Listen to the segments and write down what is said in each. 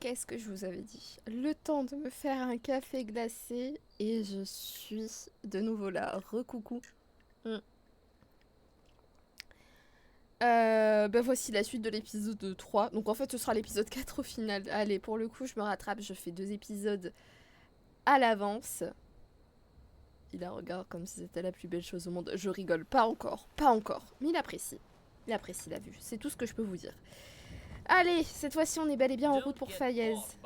Qu'est-ce que je vous avais dit? Le temps de me faire un café glacé et je suis de nouveau là. Recoucou. Voici la suite de l'épisode 3. Donc en fait ce sera l'épisode 4 au final. Allez, pour le coup je me rattrape, je fais 2 épisodes à l'avance. Il la regarde comme si c'était la plus belle chose au monde. Je rigole, pas encore, pas encore. Mais il apprécie. Il apprécie la vue, c'est tout ce que je peux vous dire. Allez, cette fois-ci on est bel et bien en route pour Faillaise.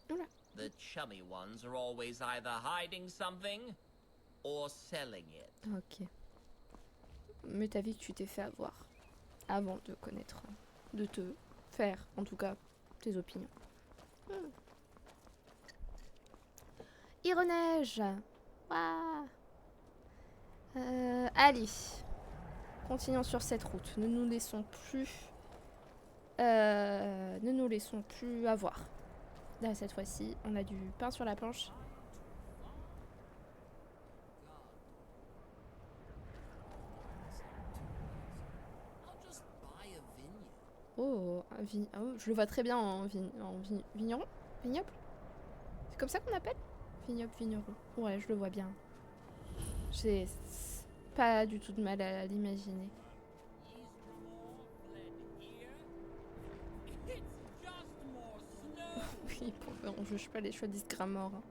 Oula. The chummy ones are always either hiding something or selling it. Ok. Mais t'as vu que tu t'es fait avoir avant de connaître, de te faire, en tout cas, tes opinions. Il reneige. Waouh. Allez. Continuons sur cette route. Ne nous laissons plus... ne nous laissons plus avoir. Là, cette fois-ci, on a du pain sur la planche. Oh, oh, je le vois très bien en, vigneron. Vignoble. C'est comme ça qu'on appelle? Vignoble, vigneron. Ouais, je le vois bien. J'ai pas du tout de mal à l'imaginer. Oui, on juge pas les choix d'Isgramor. Hein.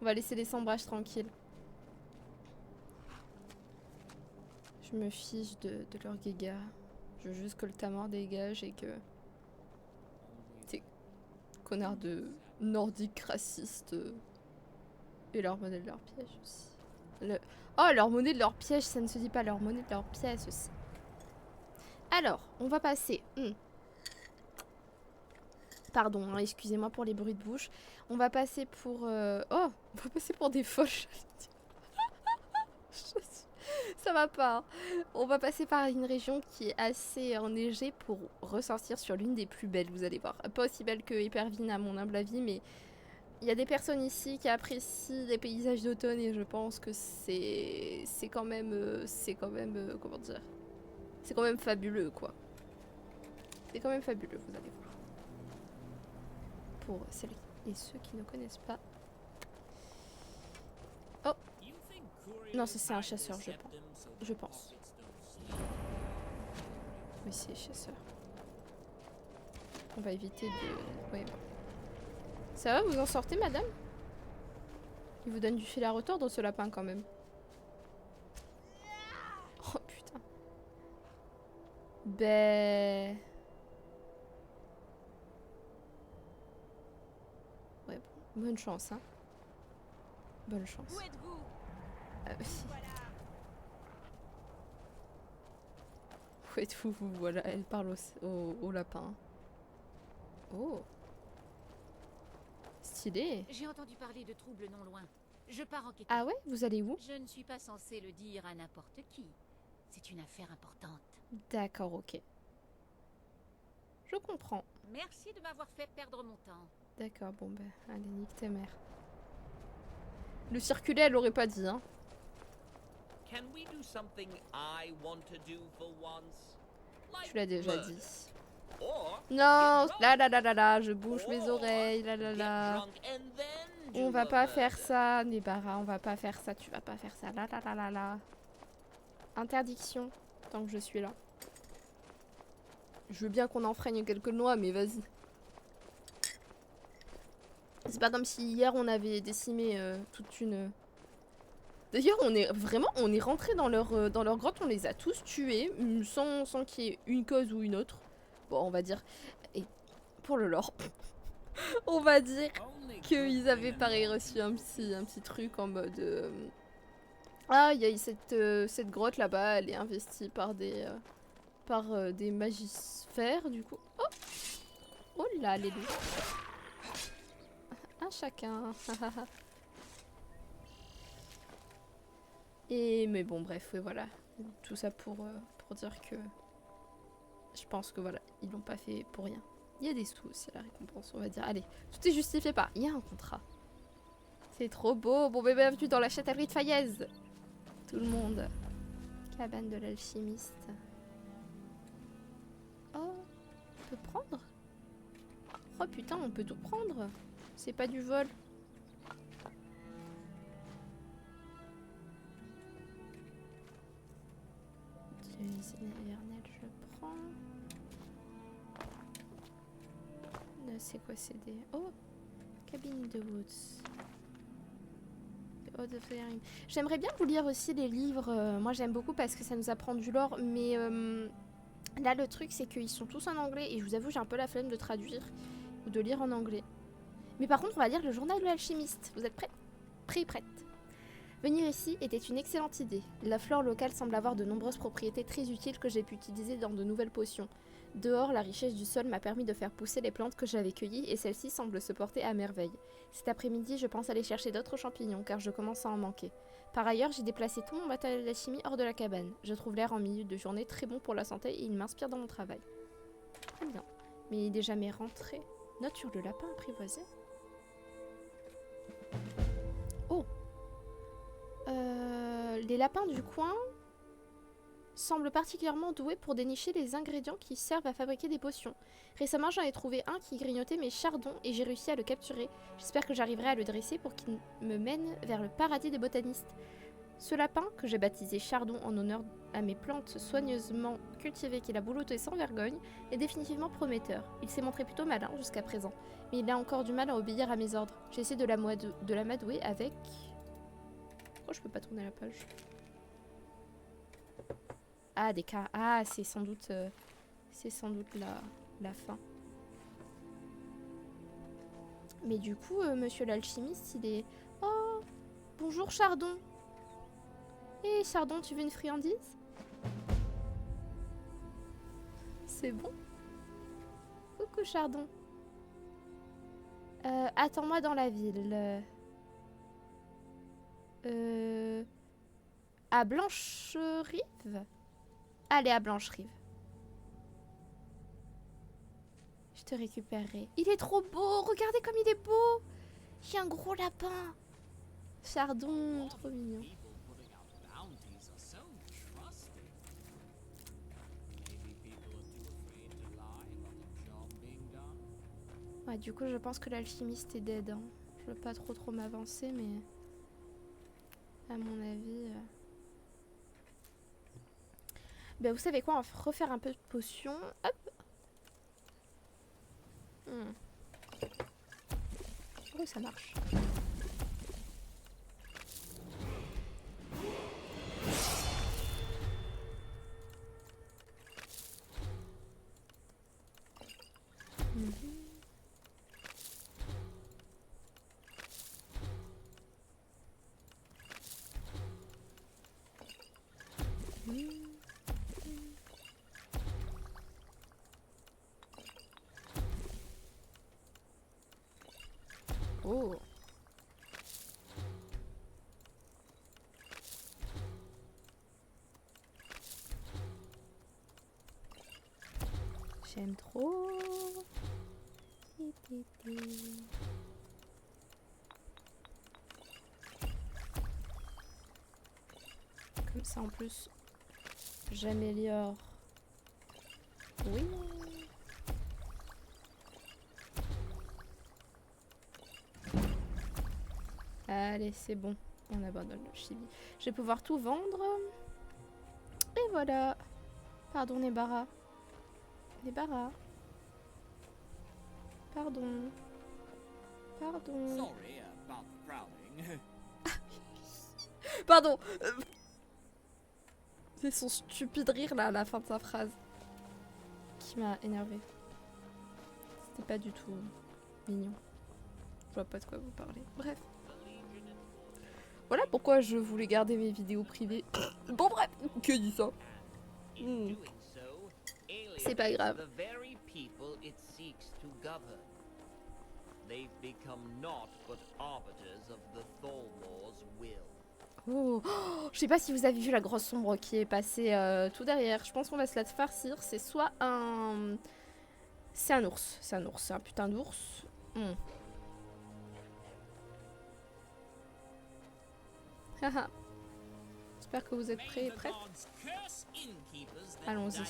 On va laisser les sambrages tranquilles. Je me fiche de leur guéga. Je veux juste que le Tamor dégage et que... Ces connards de nordiques racistes et leur monnaie de leur piège aussi. Oh, leur monnaie de leur piège, ça ne se dit pas leur monnaie de leur pièce aussi. Alors, on va passer... Pardon, hein, excusez-moi pour les bruits de bouche. On va passer pour... Oh, on va passer pour des foches. Ça va pas. Hein. On va passer par une région qui est assez enneigée pour ressortir sur l'une des plus belles, vous allez voir. Pas aussi belle que Épervine à mon humble avis, mais il y a des personnes ici qui apprécient les paysages d'automne et je pense que c'est quand même... comment dire? C'est quand même fabuleux, quoi. C'est quand même fabuleux, vous allez voir. Pour celles et ceux qui ne connaissent pas. Oh! Non, c'est un chasseur, je pense. Je pense. Oui, c'est chasseur. On va éviter de... Ouais, bon. Ça va, vous en sortez, madame? Il vous donne du fil à retordre, ce lapin, quand même. Oh, putain. Ben... Ouais, bon. Bonne chance, hein. Bonne chance. Où êtes-vous? Voilà. Où êtes-vous? Voilà, elle parle au lapin. Oh. Stylé. J'ai entendu parler de troubles non loin. Je pars enquêter. Ah ouais? Vous allez où? Je ne suis pas censée le dire à n'importe qui. C'est une affaire importante. D'accord, ok. Je comprends. Merci de m'avoir fait perdre mon temps. D'accord, bon bah, allez, nique ta mère. Le circuler, elle aurait pas dit, hein. Can we do something I want to do for once? Tu l'as déjà dit. Or Non, là, je bouge mes oreilles, là. On va pas faire ça, Nebara, on va pas faire ça, tu vas pas faire ça, là. Interdiction, tant que je suis là. Je veux bien qu'on enfreigne quelques lois, mais vas-y. C'est pas comme si hier on avait décimé toute une... D'ailleurs, on est rentré dans leur grotte, on les a tous tués, sans qu'il y ait une cause ou une autre. Bon, on va dire... Et pour le lore, on va dire qu'ils avaient pareil reçu un petit truc en mode... Ah, il y a cette grotte là-bas, elle est investie par des magisphères, du coup. Oh! Oh là, les loups. Un chacun. Mais bon, bref, oui, voilà. Tout ça pour dire que... Je pense que voilà, ils l'ont pas fait pour rien. Il y a des sous, c'est la récompense, on va dire. Allez, tout est justifié par... Il y a un contrat. C'est trop beau. Bon, bienvenue dans la châtellerie de Faillaise. Tout le monde. Cabane de l'alchimiste. Oh. peut prendre? Oh putain, on peut tout prendre. C'est pas du vol. Hivernale, je prends. C'est quoi, c'est des... Oh, cabine de Woods. J'aimerais bien vous lire aussi les livres. Moi j'aime beaucoup parce que ça nous apprend du lore. Mais là le truc c'est qu'ils sont tous en anglais. Et je vous avoue j'ai un peu la flemme de traduire ou de lire en anglais. Mais par contre on va lire le journal de l'alchimiste. Vous êtes prêts? Prête. Venir ici était une excellente idée. La flore locale semble avoir de nombreuses propriétés très utiles que j'ai pu utiliser dans de nouvelles potions. Dehors, la richesse du sol m'a permis de faire pousser les plantes que j'avais cueillies et celles-ci semblent se porter à merveille. Cet après-midi, je pense aller chercher d'autres champignons car je commence à en manquer. Par ailleurs, j'ai déplacé tout mon matériel d'alchimie hors de la cabane. Je trouve l'air en milieu de journée très bon pour la santé et il m'inspire dans mon travail. Très bien. Mais il n'est jamais rentré. Note sur le lapin apprivoisé. Oh! Les lapins du coin semblent particulièrement doués pour dénicher les ingrédients qui servent à fabriquer des potions. Récemment, j'en ai trouvé un qui grignotait mes chardons et j'ai réussi à le capturer. J'espère que j'arriverai à le dresser pour qu'il me mène vers le paradis des botanistes. Ce lapin, que j'ai baptisé Chardon en honneur à mes plantes soigneusement cultivées qu'il a boulottées sans vergogne, est définitivement prometteur. Il s'est montré plutôt malin jusqu'à présent, mais il a encore du mal à obéir à mes ordres. J'essaie de l'amadouer avec... Pourquoi je peux pas tourner la page? Ah, des cas. Ah, c'est sans doute la fin. Mais du coup, monsieur l'alchimiste, il est... Oh, bonjour Chardon. Hé, Chardon, tu veux une friandise? C'est bon. Coucou Chardon. Attends-moi dans la ville. À Blancherive? Allez, à Blancherive. Je te récupérerai. Il est trop beau. Regardez comme il est beau. Il y a un gros lapin. Chardon, trop mignon. Ouais, du coup, je pense que l'alchimiste est dead. Hein. Je veux pas trop m'avancer, mais... À mon avis... Ben, vous savez quoi, on va refaire un peu de potion. Hop. Oh, ça marche. Oh. J'aime trop. Comme ça en plus, j'améliore. Oui. Allez, c'est bon. On abandonne le chibi. Je vais pouvoir tout vendre. Et voilà. Pardon, Nebara. Nebara. Pardon. Pardon. Pardon. C'est son stupide rire là à la fin de sa phrase qui m'a énervé. C'était pas du tout mignon. Je vois pas de quoi vous parlez. Bref. Voilà pourquoi je voulais garder mes vidéos privées. Bon bref, que dit ça? C'est pas grave. Oh, je sais pas si vous avez vu la grosse sombre qui est passée tout derrière. Je pense qu'on va se la farcir. C'est soit un... C'est un ours. C'est un ours. C'est un putain d'ours. Haha. J'espère que vous êtes prêts et prêtes. Allons-y.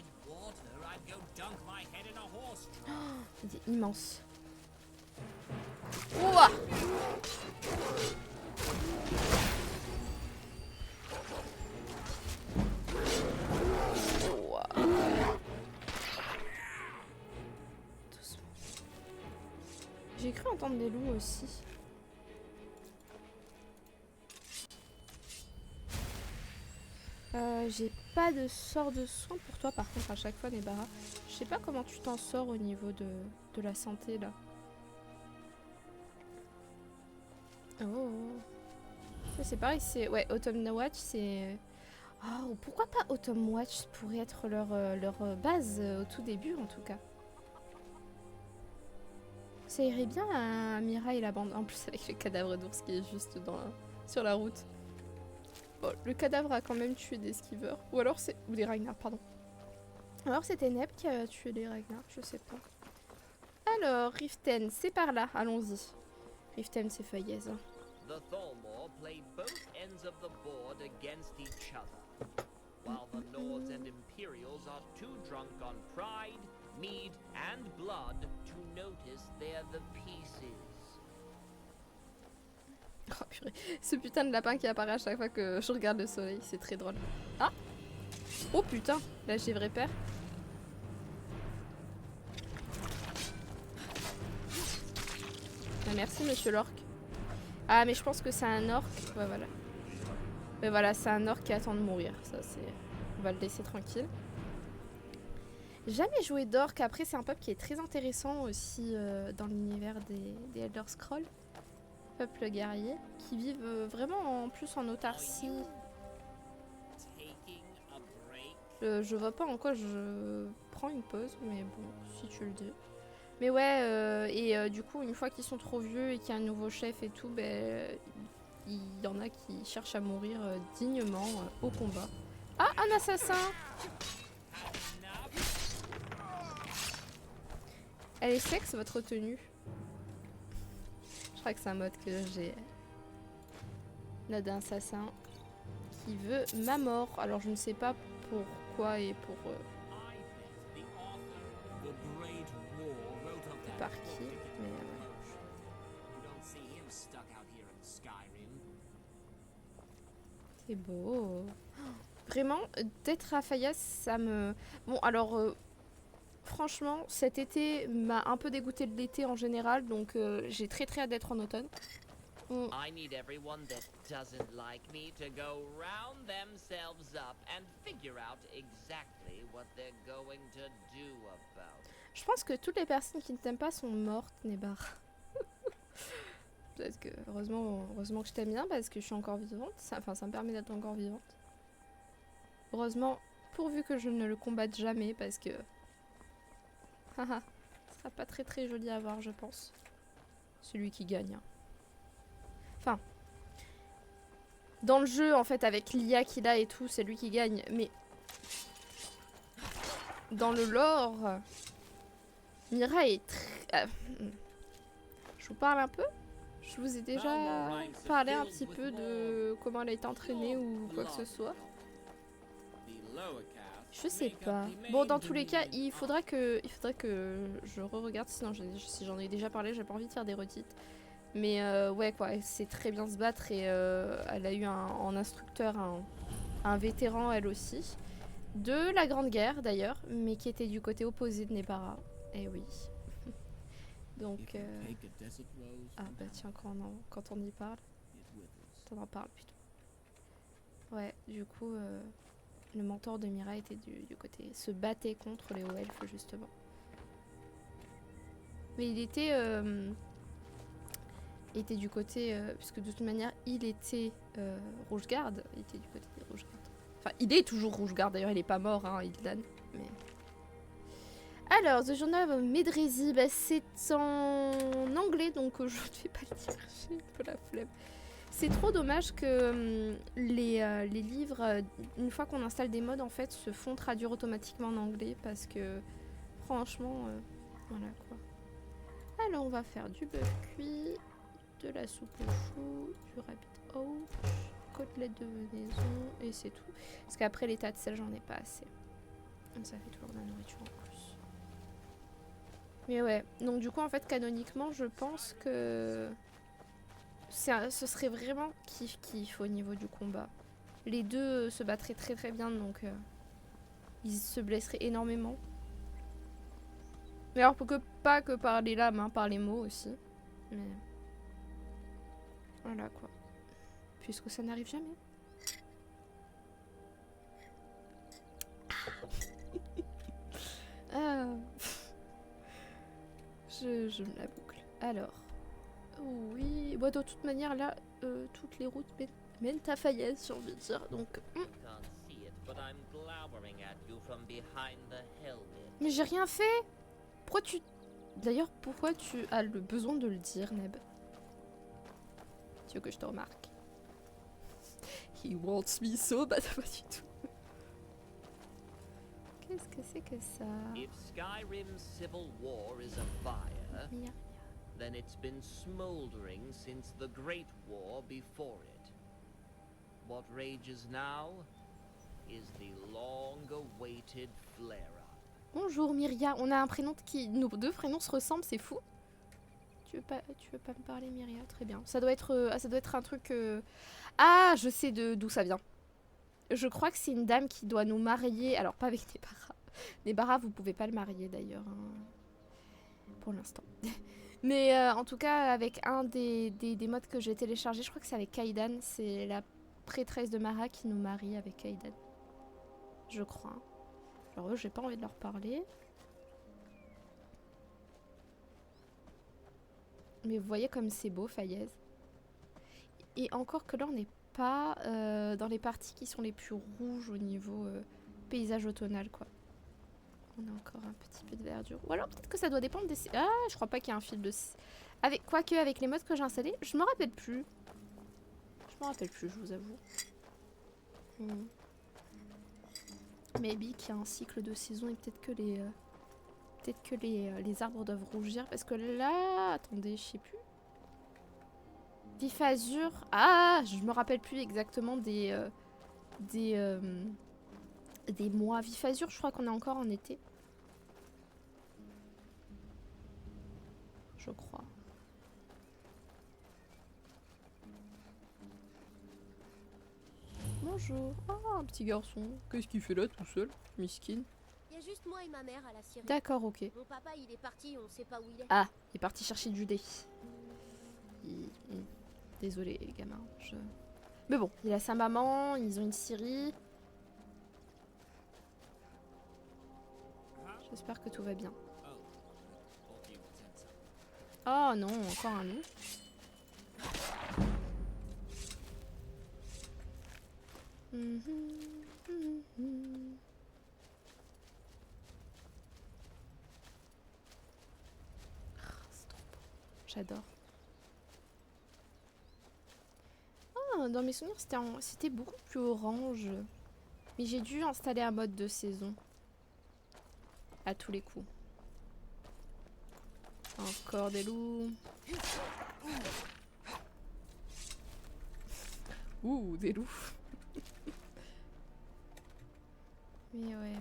wanted water, I'd go dunk my head in a horse trough. Il est immense. Ouah. Ouah. Doucement. J'ai cru entendre des loups aussi. J'ai pas de sort de soin pour toi par contre à chaque fois Nebara. Je sais pas comment tu t'en sors au niveau de la santé là. Oh. Ça c'est pareil, c'est... Ouais, Autumn Watch c'est... Oh, pourquoi pas Autumn Watch pourrait être leur base au tout début en tout cas. Ça irait bien à Mira et la bande, en plus avec le cadavre d'ours qui est juste sur la route. Bon, le cadavre a quand même tué des skivers. Ou alors c'est... Ou des Ragnar, pardon. Alors c'était Neb qui a tué les Ragnar, je sais pas. Alors, Riften, c'est par là, allons-y. Riften, c'est feuillaise. The Thalmor play both ends of the board against each other, while the Nords and Imperials are too drunk on pride, mead, and blood to notice they're the pieces. Oh purée, ce putain de lapin qui apparaît à chaque fois que je regarde le soleil, c'est très drôle. Ah! Oh putain, là j'ai vrai père. Ah, merci monsieur l'orque. Ah mais je pense que c'est un orque. Ouais voilà. Mais voilà, c'est un orque qui attend de mourir. Ça c'est... On va le laisser tranquille. Jamais joué d'orque. Après c'est un peuple qui est très intéressant aussi dans l'univers des Elder Scrolls. Peuple guerrier. Qui vivent vraiment en plus en autarcie. Je vois pas en quoi je prends une pause. Mais bon, si tu le dis. Mais ouais, du coup, une fois qu'ils sont trop vieux et qu'il y a un nouveau chef et tout, ben, il y en a qui cherchent à mourir dignement au combat. Ah, un assassin! Elle est sexe, votre tenue. Je crois que c'est un mode que j'ai. Là, d'un assassin qui veut ma mort. Alors, je ne sais pas pourquoi et pour... par qui, mais c'est beau. Vraiment, d'être à Fayas, ça me... Bon, alors, franchement, cet été m'a un peu dégoûté de l'été en général, donc j'ai très hâte d'être en automne. I need everyone that doesn't like me to go round themselves up and figure out exactly what they're going to do about. Je pense que toutes les personnes qui ne t'aiment pas sont mortes, Nebar. Peut-être que, heureusement que je t'aime bien parce que je suis encore vivante. Enfin, ça me permet d'être encore vivante. Heureusement, pourvu que je ne le combatte jamais parce que... Haha, ce sera pas très joli à voir, je pense. Celui qui gagne. Enfin... Dans le jeu, en fait, avec l'IA qu'il a et tout, c'est lui qui gagne. Mais... Dans le lore... Mira est très... Je vous parle un peu? Je vous ai déjà parlé un petit peu de comment elle a été entraînée ou quoi que ce soit. Je sais pas. Bon, dans tous les cas, il faudra que je re-regarde. Sinon, si j'en ai déjà parlé, j'ai pas envie de faire des redites. Mais ouais, quoi, elle sait très bien se battre et elle a eu en instructeur un vétéran, elle aussi. De la Grande Guerre, d'ailleurs, mais qui était du côté opposé de Nebara. Eh oui. Donc... Ah bah tiens, quand on y parle... T'en en parles plutôt. Ouais, du coup, le mentor de Mira était du côté... se battait contre les hauts elfes, justement. Mais il était du côté... puisque de toute manière, il était Rougegarde. Il était du côté des Rougegarde. Enfin, il est toujours Rougegarde, d'ailleurs, il est pas mort, hein, Ildan. Mais... Alors, The Journal of Medrezi, bah, c'est en anglais, donc je ne vais pas le dire, j'ai un peu la flemme. C'est trop dommage que les livres, une fois qu'on installe des mods, en fait, se font traduire automatiquement en anglais, parce que, franchement, voilà quoi. Alors, on va faire du bœuf cuit, de la soupe au chou, du rabbit hache, côtelette de venaison, et c'est tout. Parce qu'après, les tas de sel, j'en ai pas assez. Ça fait toujours de la nourriture en plus. Mais ouais, donc du coup en fait canoniquement je pense que ce serait vraiment kiff au niveau du combat. Les deux se battraient très très bien donc ils se blesseraient énormément. Mais alors pas que par les lames, hein, par les mots aussi. Mais voilà quoi. Puisque ça n'arrive jamais. Ah. Je me la boucle. Alors. Oui. Bon, de toute manière, là, toutes les routes mènent à Fayez, j'ai envie de dire. Donc. Can't see it, but I'm glowering at you from behind the helmet. Mais j'ai rien fait. Pourquoi tu. D'ailleurs, pourquoi tu as le besoin de le dire, Neb? Tu veux que je te remarque? He wants me so bad. Pas du tout. Qu'est-ce que c'est que ça? If Skyrim's civil war is a fire, Mia. then it's been smoldering since the Great War before it. What rages now is the long-awaited flare-up. Bonjour Myria, on a un prénom qui... Nos deux prénoms se ressemblent, c'est fou. Tu veux pas me parler Myria? Très bien. Ça doit être un truc... Ah, je sais d'où ça vient. Je crois que c'est une dame qui doit nous marier. Alors pas avec Nebara. Nebara, vous pouvez pas le marier d'ailleurs. Hein. Pour l'instant. Mais en tout cas, avec un des modes que j'ai téléchargé, je crois que c'est avec Kaidan. C'est la prêtresse de Mara qui nous marie avec Kaidan. Je crois. Alors eux, j'ai pas envie de leur parler. Mais vous voyez comme c'est beau, Fayez. Et encore que là, on n'est pas dans les parties qui sont les plus rouges au niveau paysage automnal, quoi. On a encore un petit peu de verdure. Ou alors peut-être que ça doit dépendre des... Ah, je crois pas qu'il y ait un fil de... Quoique, avec les modes que j'ai installés, je me rappelle plus. Je me rappelle plus, je vous avoue. Maybe qu'il y a un cycle de saison et peut-être que les... les arbres doivent rougir. Parce que là... Attendez, je sais plus. Vif azur. Ah, je me rappelle plus exactement des mois. Vif azur, je crois qu'on est encore en été. Je crois. Bonjour. Ah, un petit garçon. Qu'est-ce qu'il fait là tout seul? Miskin. Il y a juste moi et ma mère à la Syrie. D'accord, ok. Mon papa, il est parti, on sait pas où il est. Ah, il est parti chercher du dé. Désolé les gamins. Mais bon, il a sa maman, ils ont une Syrie. J'espère que tout va bien. Oh non, encore un loup. C'est trop beau. J'adore. Ah, dans mes souvenirs, c'était beaucoup plus orange. Mais j'ai dû installer un mode de saison. À tous les coups. Encore des loups. Ouh, des loups. Mais ouais.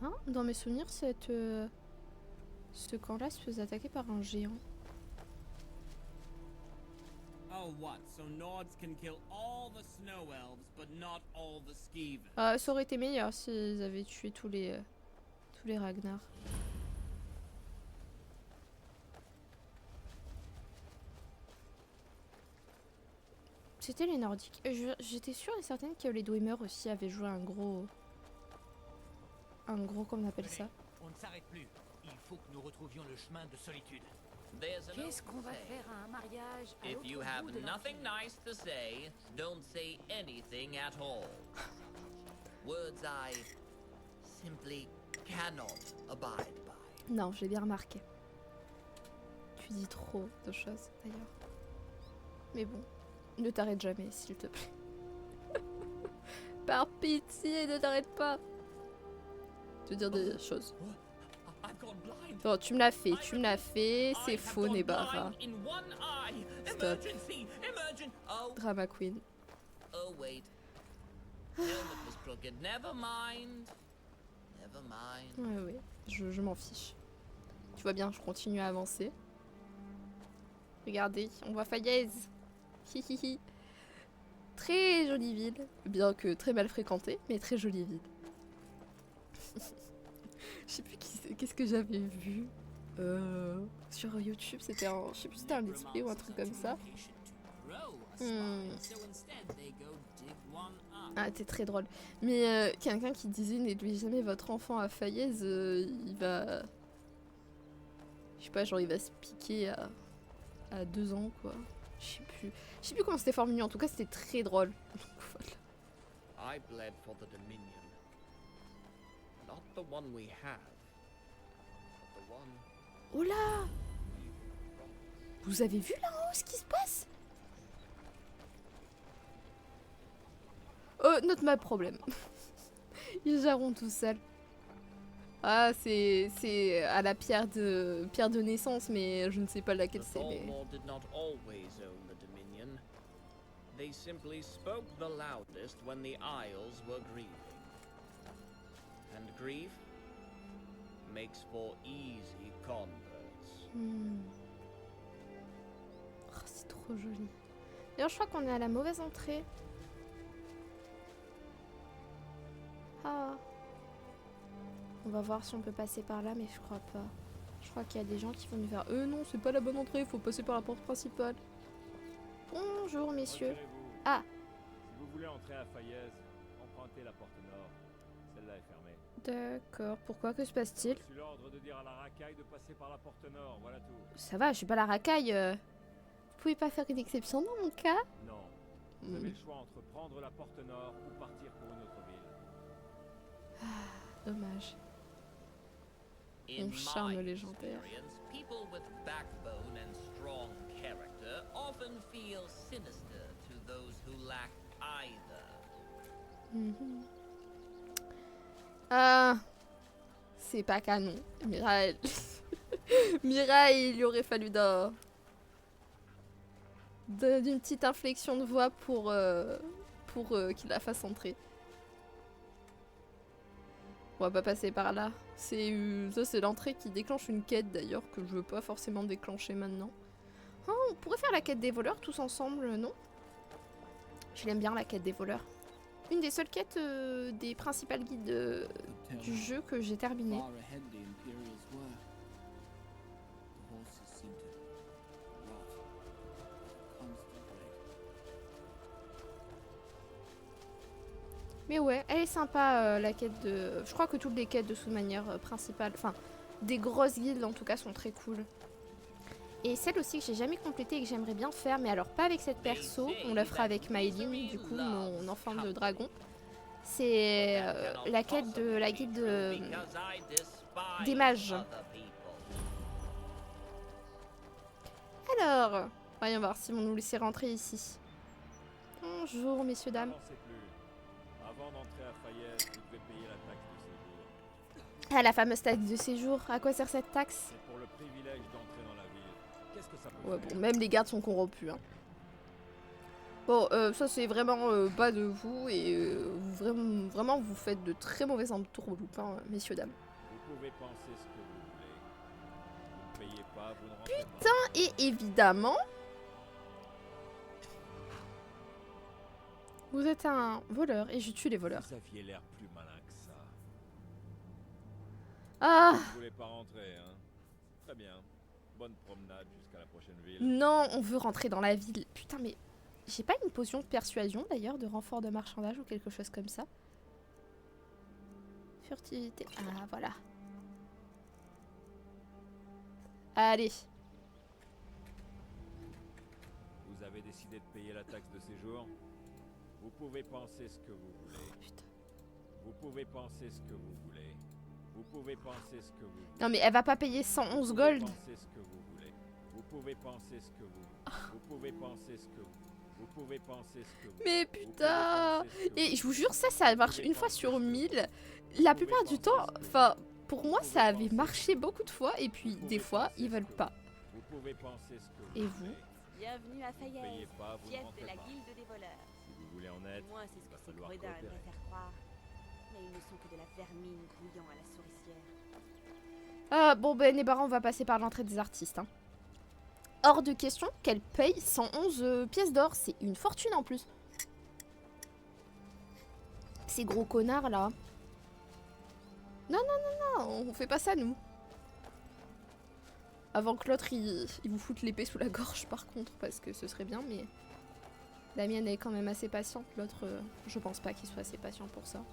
Hein? Dans mes souvenirs, ce camp-là se faisait attaquer par un géant. Oh, what? So Nords can kill all the snow elves, but not all the Skeevers. Ah, ça aurait été meilleur s'ils avaient tué tous les Ragnar. C'était les Nordiques. J'étais sûre et certaine que les Dwemer aussi avaient joué un gros, comment on appelle ça? On ne s'arrête plus. Il faut que nous retrouvions le chemin de solitude. There's an Qu'est-ce old qu'on va saying. faire à un mariage à If l'autre you bout have de nothing l'Empire? nice to say, don't say anything at all. Words I simply cannot abide by. Non, j'ai bien remarqué. Tu dis trop de choses d'ailleurs. Mais bon, ne t'arrête jamais s'il te plaît. Par pitié, ne t'arrête pas de dire des choses. I'm gone blind. Bon, tu me l'as fait, c'est faux, Nebara. Stop. Emergency! Emergent! Oh, Drama Queen. oh wait. Helmet was crooked. Never mind. Never mind. Ouais, je m'en fiche. Tu vois bien, je continue à avancer. Regardez, on voit Fayez. Hihihi. Très jolie ville, bien que très mal fréquentée, mais très jolie ville. Je sais plus qu'est-ce que j'avais vu sur YouTube, c'était un, je sais plus si c'était un let's play ou un truc comme ça. Ah, t'es très drôle. Mais quelqu'un qui disait n'élevez jamais votre enfant à Fayez, il va... Je sais pas, genre il va se piquer à 2 ans quoi. Je sais plus comment c'était formulé, en tout cas c'était très drôle. Voilà. I bled for the Dominion. Not the one we have, but the one Oh là! Vous avez vu là-haut ce qui se passe? Not my problem. Ils gèrent tout seuls. Ah, c'est à la pierre de naissance, mais je ne sais pas laquelle The c'est. Mais... Thalmor did not always own the Dominion. They simply spoke the loudest when the Isles were grieving. And grief makes for easy converts. Oh, c'est trop joli. D'ailleurs, je crois qu'on est à la mauvaise entrée. Ah. On va voir si on peut passer par là, mais je crois pas. Je crois qu'il y a des gens qui vont nous faire non, c'est pas la bonne entrée, faut passer par la porte principale. Bonjour, messieurs. Ah. Si vous voulez entrer à Fayez, empruntez la porte nord. Celle-là est fermée. D'accord. Pourquoi? Que se passe-t-il? J'ai reçu l'ordre de dire à la racaille de passer par la porte nord, voilà tout. Ça va, je suis pas la racaille. Vous pouvez pas faire une exception dans mon cas? Non. Vous avez le choix entre prendre la porte nord ou partir pour une autre ville. Dommage. In Mon charme my légendaire. experience, people with backbone and strong character often feel sinister to those who lack either. Ah, c'est pas canon. Mirai, Mirai, il lui aurait fallu d'une petite inflexion de voix pour qu'il la fasse entrer. On va pas passer par là. Ça c'est l'entrée qui déclenche une quête d'ailleurs que je veux pas forcément déclencher maintenant. Oh, on pourrait faire la quête des voleurs tous ensemble, non? Je l'aime bien la quête des voleurs. Une des seules quêtes des principales guides du jeu que j'ai terminé. Mais ouais, elle est sympa la quête de... Je crois que toutes les quêtes de toute manière principales, enfin des grosses guildes en tout cas sont très cool. Et celle aussi que j'ai jamais complétée et que j'aimerais bien faire, mais alors pas avec cette perso, on la fera avec Maylin, du coup mon enfant de dragon. C'est la quête de la guilde des mages. Alors, voyons voir si vont nous laisser rentrer ici. Bonjour messieurs dames. Avant d'entrer à Fayez, vous devez payer la taxe de séjour. Ah, la fameuse taxe de séjour. À quoi sert cette taxe? C'est pour le privilège d'entrer dans la ville. Qu'est-ce que ça peut Ouais, faire? bon, même les gardes sont corrompus. Hein. Bon, ça c'est vraiment pas de vous et vraiment vous faites de très mauvais entourloupes, hein, messieurs dames. Vous pouvez penser ce que vous voulez. Vous ne payez pas, vous ne rentrez pas. Putain, et évidemment, vous êtes un voleur et je tue les voleurs. Vous aviez l'air plus malin que ça. Ah Vous voulez pas rentrer, hein? Très bien. Bonne promenade jusqu'à la prochaine ville. non, on veut rentrer dans la ville. Putain, mais j'ai pas une potion de persuasion d'ailleurs, de renfort de marchandage ou quelque chose comme ça. Furtivité. Ah, voilà. Allez. Vous avez décidé de payer la taxe de séjour? Vous pouvez penser ce que vous voulez. Oh, putain. Vous pouvez penser ce que vous voulez. Vous pouvez penser ce que vous voulez. Non mais elle va pas payer 111 gold. Vous pouvez penser ce que vous voulez. Vous pouvez penser ce que vous... Vous pouvez penser ce que vous... Vous pouvez penser ce que vous... Mais putain. Et je vous jure ça marche une fois sur 1000. La plupart du temps, enfin, pour moi, ça avait marché beaucoup de fois, et puis des fois, ils veulent pas. Vous pouvez penser ce que Et voulez. Bienvenue à Vous payez Fayez, pas, vous ne fief rentrez de la pas. guilde des voleurs. Si vous voulez en être, Moi, c'est ce va que ces falloir gredins coopérer. aimeraient faire croire. Mais ils ne sont que de la vermine grouillant à la souricière. Ah, bon, ben, les barons, on va passer par l'entrée des artistes. Hein. Hors de question qu'elle paye 111 pièces d'or. C'est une fortune en plus. Ces gros connards là. Non, non, non, non, on fait pas ça nous. Avant que l'autre il vous foute l'épée sous la gorge par contre, parce que ce serait bien, mais la mienne est quand même assez patiente. L'autre, je pense pas qu'il soit assez patient pour ça.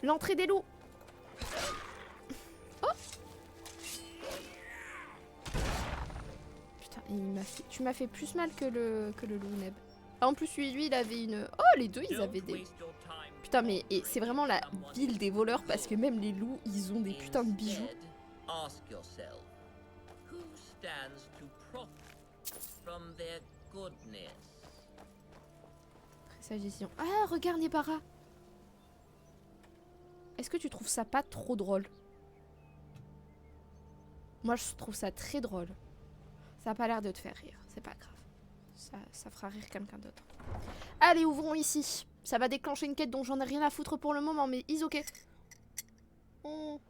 L'entrée des loups. Oh. Putain, tu m'as fait plus mal que le loup Neb. Ah, en plus lui il avait une... Oh, les deux ils avaient des... Putain, mais c'est vraiment la ville des voleurs parce que même les loups ils ont des putains de bijoux. Ask yourself, who stands to profit from their goodness? Très sage décision. Ah, regarde Nebara. Est-ce que tu trouves ça pas trop drôle? Moi je trouve ça très drôle. Ça a pas l'air de te faire rire, c'est pas grave. Ça fera rire quelqu'un d'autre. Allez, ouvrons ici. Ça va déclencher une quête dont j'en ai rien à foutre pour le moment, mais is ok. Vous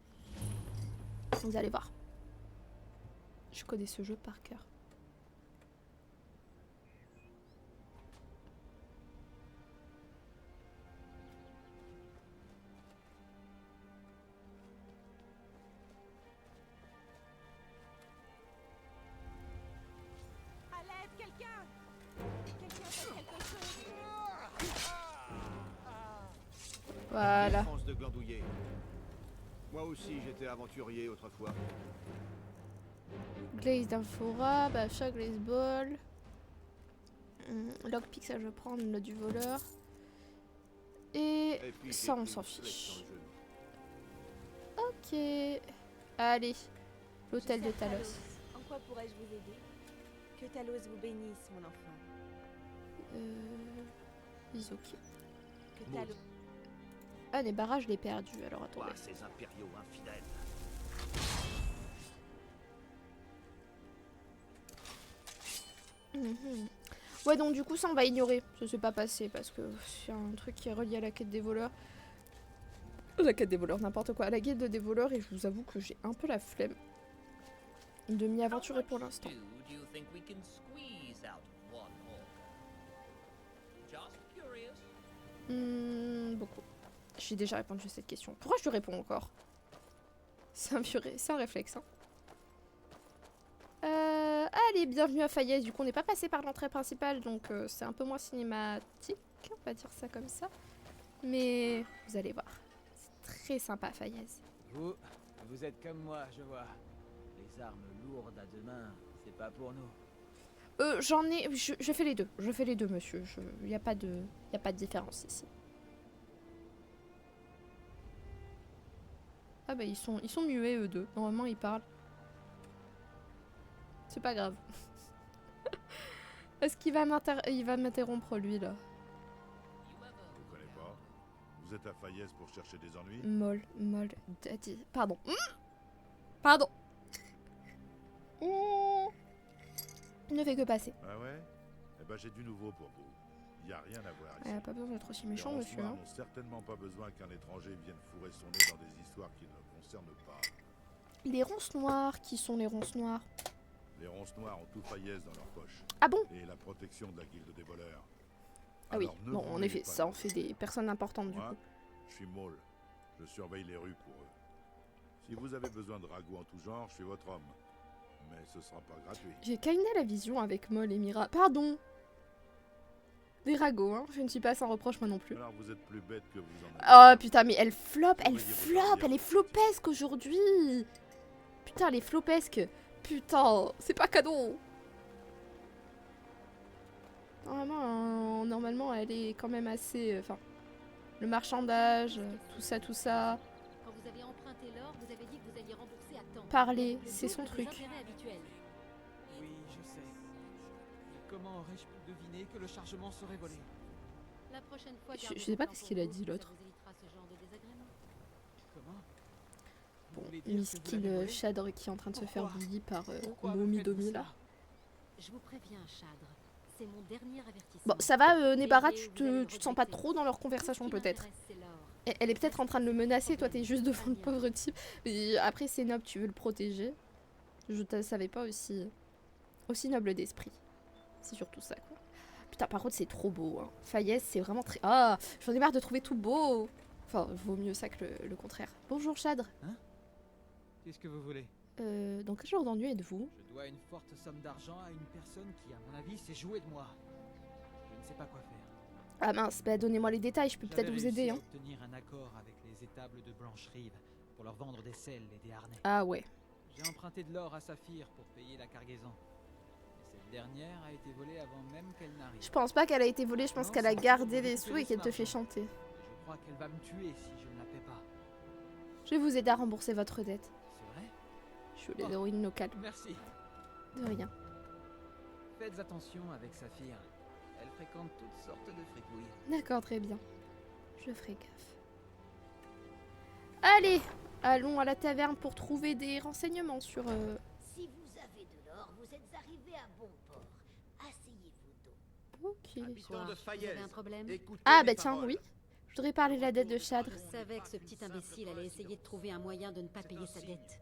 allez voir. Je connais ce jeu par cœur. À l'aide, quelqu'un! Quelqu'un fait quelque chose! Voilà. France de Glandouillet. Moi aussi, j'étais aventurier autrefois. Glaze d'Amphora, Bacha, Glaze Ball. Lockpick, ça je vais prendre, le du voleur. Et puis, ça, j'ai on pris s'en une flèche fiche. dans le genou. Ok. Allez, l'hôtel de Cher Talos. En quoi pourrais-je vous aider? Que Talos vous bénisse, mon enfant. Is ok. Que Talos... Ah, les barrages, je l'ai perdu, alors attendez. Toi, ces impériaux infidèles. Mhm. Ouais, donc du coup, ça, on va ignorer. Ça s'est pas passé parce que c'est un truc qui est relié à la quête des voleurs. La quête des voleurs, n'importe quoi. La guilde des voleurs, et je vous avoue que j'ai un peu la flemme de m'y aventurer pour l'instant. Do you think we can squeeze out of one order? Just curious. Beaucoup. J'ai déjà répondu à cette question. Pourquoi je te réponds encore? C'est un réflexe, hein. Allez, bienvenue à Fayez. Du coup, on n'est pas passé par l'entrée principale, donc c'est un peu moins cinématique, on va dire ça comme ça. Mais vous allez voir, c'est très sympa Fayez. Vous êtes comme moi, je vois. Les armes lourdes à deux mains, c'est pas pour nous. J'en ai, je fais les deux. Je fais les deux, monsieur. Il n'y a pas de différence ici. Ah bah ils sont muets eux deux. Normalement ils parlent. C'est pas grave. Est-ce qu'il va m'interrompre lui là? Je connais pas. Vous êtes à Fayez pour chercher des ennuis? Moll, daddy. Pardon. Pardon. Il ne fait que passer. Ah ouais? Eh ben j'ai du nouveau pour vous. Y a rien à voir ici. Il a pas besoin d'être aussi méchant, Les monsieur. Ronce-Noirs Hein. n'ont certainement pas besoin qu'un étranger vienne fourrer son nez dans des histoires qui ne le concernent pas. Les ronces noires, qui sont les ronces noires? Les ronces noirs ont tout Fayez dans leur poche. Ah bon? Et la protection de la guilde des voleurs. Ah oui, Alors, ne bon vous en mêlez effet, pas ça de en fait des personnes importantes du Moi, coup. je suis Maul. Je surveille les rues pour eux. Si vous avez besoin de ragots en tout genre, je suis votre homme. Mais ce sera pas gratuit. J'ai kainé la vision avec Moll et Mira. Pardon! Des ragots, hein. Je ne suis pas sans reproche moi non plus. Alors vous êtes plus bête que vous en êtes. Oh putain, mais elle floppe, elle est flopesque aujourd'hui! Putain, elle est flopesque! Putain, c'est pas cadeau! Normalement, elle est quand même assez... Enfin, le marchandage, tout ça. Quand vous avez emprunté l'or, vous avez dit que vous alliez rembourser à temps. Parler, Le c'est son double des truc. intérêts habituels. Oui, je sais. Et comment aurais-je pu deviner que le chargement serait volé? La prochaine fois, Je gardez sais pas du ce temps qu'il a pour dit, vous, ça l'autre. vous évitera ce genre de désagrément. Comment? Bon, Vous voulez dire que vous Miskin l'avez volé? Shadr qui est en train de se faire Pourquoi? bully par Pourquoi Momi me faites-vous Domi là. ça? Je vous préviens, Shadr. C'est mon dernier avertissement. Bon, ça va, Nebara, Payez, tu vous allez te le sens pas regretter. trop dans leur Tout ce conversation qui peut-être. m'intéresse, c'est l'or. Elle est peut-être en train de le menacer, toi t'es juste devant le pauvre type. Mais après c'est noble, tu veux le protéger. Je ne savais pas aussi noble d'esprit. C'est surtout ça quoi. Putain par contre c'est trop beau. Hein. Fayez c'est vraiment très... Ah, j'en ai marre de trouver tout beau. Enfin, vaut mieux ça que le contraire. Bonjour Shadr. Qu'est-ce que vous voulez? Dans quel genre d'ennui êtes-vous? Je dois une forte somme d'argent à une personne qui, à mon avis, s'est jouée de moi. Je ne sais pas quoi faire. Ah mince, bah donnez-moi les détails, je peux peut-être J'avais vous réussi aider. à Hein. obtenir un accord avec les étables de Blancherive pour leur vendre des selles et des harnais. Ah ouais. J'ai emprunté de l'or à Saphir pour payer la cargaison. Et cette dernière a été volée avant même qu'elle n'arrive. Je pense pas qu'elle a été volée, je pense Non, qu'elle a c'est gardé pour les récupérer sous et qu'elle te son fait argent. chanter. Et je crois qu'elle va me tuer si je ne la paie pas. Je vais vous aider à rembourser votre dette. C'est vrai? Je suis l'héroïne locale. Merci. De rien. Faites attention avec Saphir. Elle fréquente toutes sortes de fripouilles. D'accord, très bien. Je ferai gaffe. Allez, allons à la taverne pour trouver des renseignements sur... Si vous avez de l'or, vous êtes arrivé à bon port. Asseyez-vous donc. Ok. Habitant de Vous avez un Fayez, problème? écoutez Ah mes bah tiens, paroles. oui. Je voudrais parler de la dette de Shadr. Je savais que ce petit imbécile allait essayer de trouver un moyen de ne pas payer sa dette.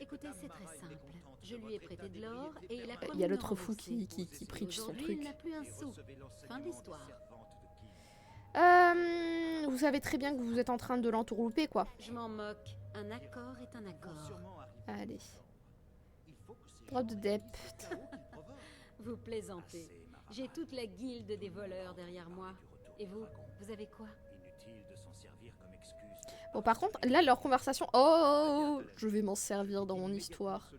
Écoutez, c'est très simple. Je lui ai prêté de l'or et il a promis Il y a de me l'autre fou rembourser. qui preach son Aujourd'hui, truc. il n'a plus un sou. Fin de l'histoire. Vous savez très bien que vous êtes en train de l'entourlouper, quoi. Je m'en moque. Un accord est un accord. Allez. Drop de dep. Vous plaisantez. J'ai toute la guilde des voleurs derrière moi. Et vous, vous avez quoi? Bon, par contre, là, leur conversation... Oh, je vais m'en servir dans mon histoire.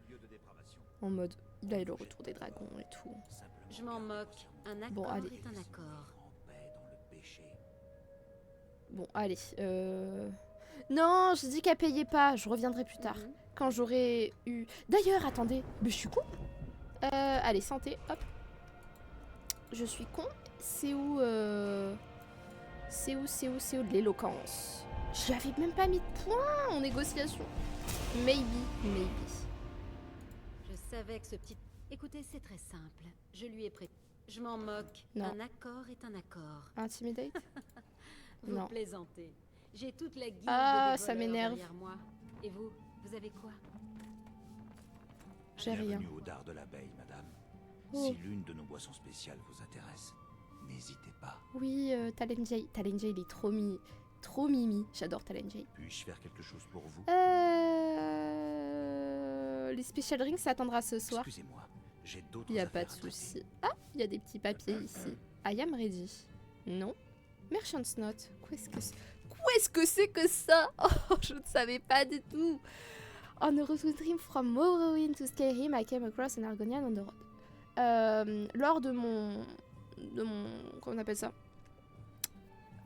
En mode, il a le retour des dragons et tout. Je m'en moque. Un accord Bon, allez. est un accord. Bon, allez. Non, je dis qu'elle payait pas. Je reviendrai plus tard. Mhm. Quand j'aurai eu... D'ailleurs, attendez. Mais je suis con. Allez, santé. Hop. Je suis con. C'est où C'est où de l'éloquence? J'avais même pas mis de points en négociation. Maybe. Je savais que ce petit... Écoutez, c'est très simple. Je lui ai prêté... Je m'en moque. Non. Un accord est un accord. Intimidate? Vous Non. plaisantez. J'ai toute la guilde Ah, des ça voleurs m'énerve. derrière moi. Et vous, vous avez quoi? J'ai rien. Bienvenue au Dard de l'Abeille, madame. Oh. Si l'une de nos boissons spéciales vous intéresse, n'hésitez pas. Oui, Talenjay. Talenjay, il est trop mimi. J'adore Talenjay. Puis-je faire quelque chose pour vous? Les special drinks, ça attendra ce soir. Excusez-moi, j'ai d'autres Il n'y a pas de affaires à traiter. souci. Ah, il y a des petits papiers ici. I am ready. Non. Merchant's note. Qu'est-ce que c'est que ça? Oh, je ne savais pas du tout. On a road dream from Morrowind to Skyrim, I came across an Argonian on the road. Lors de mon... Comment on appelle ça?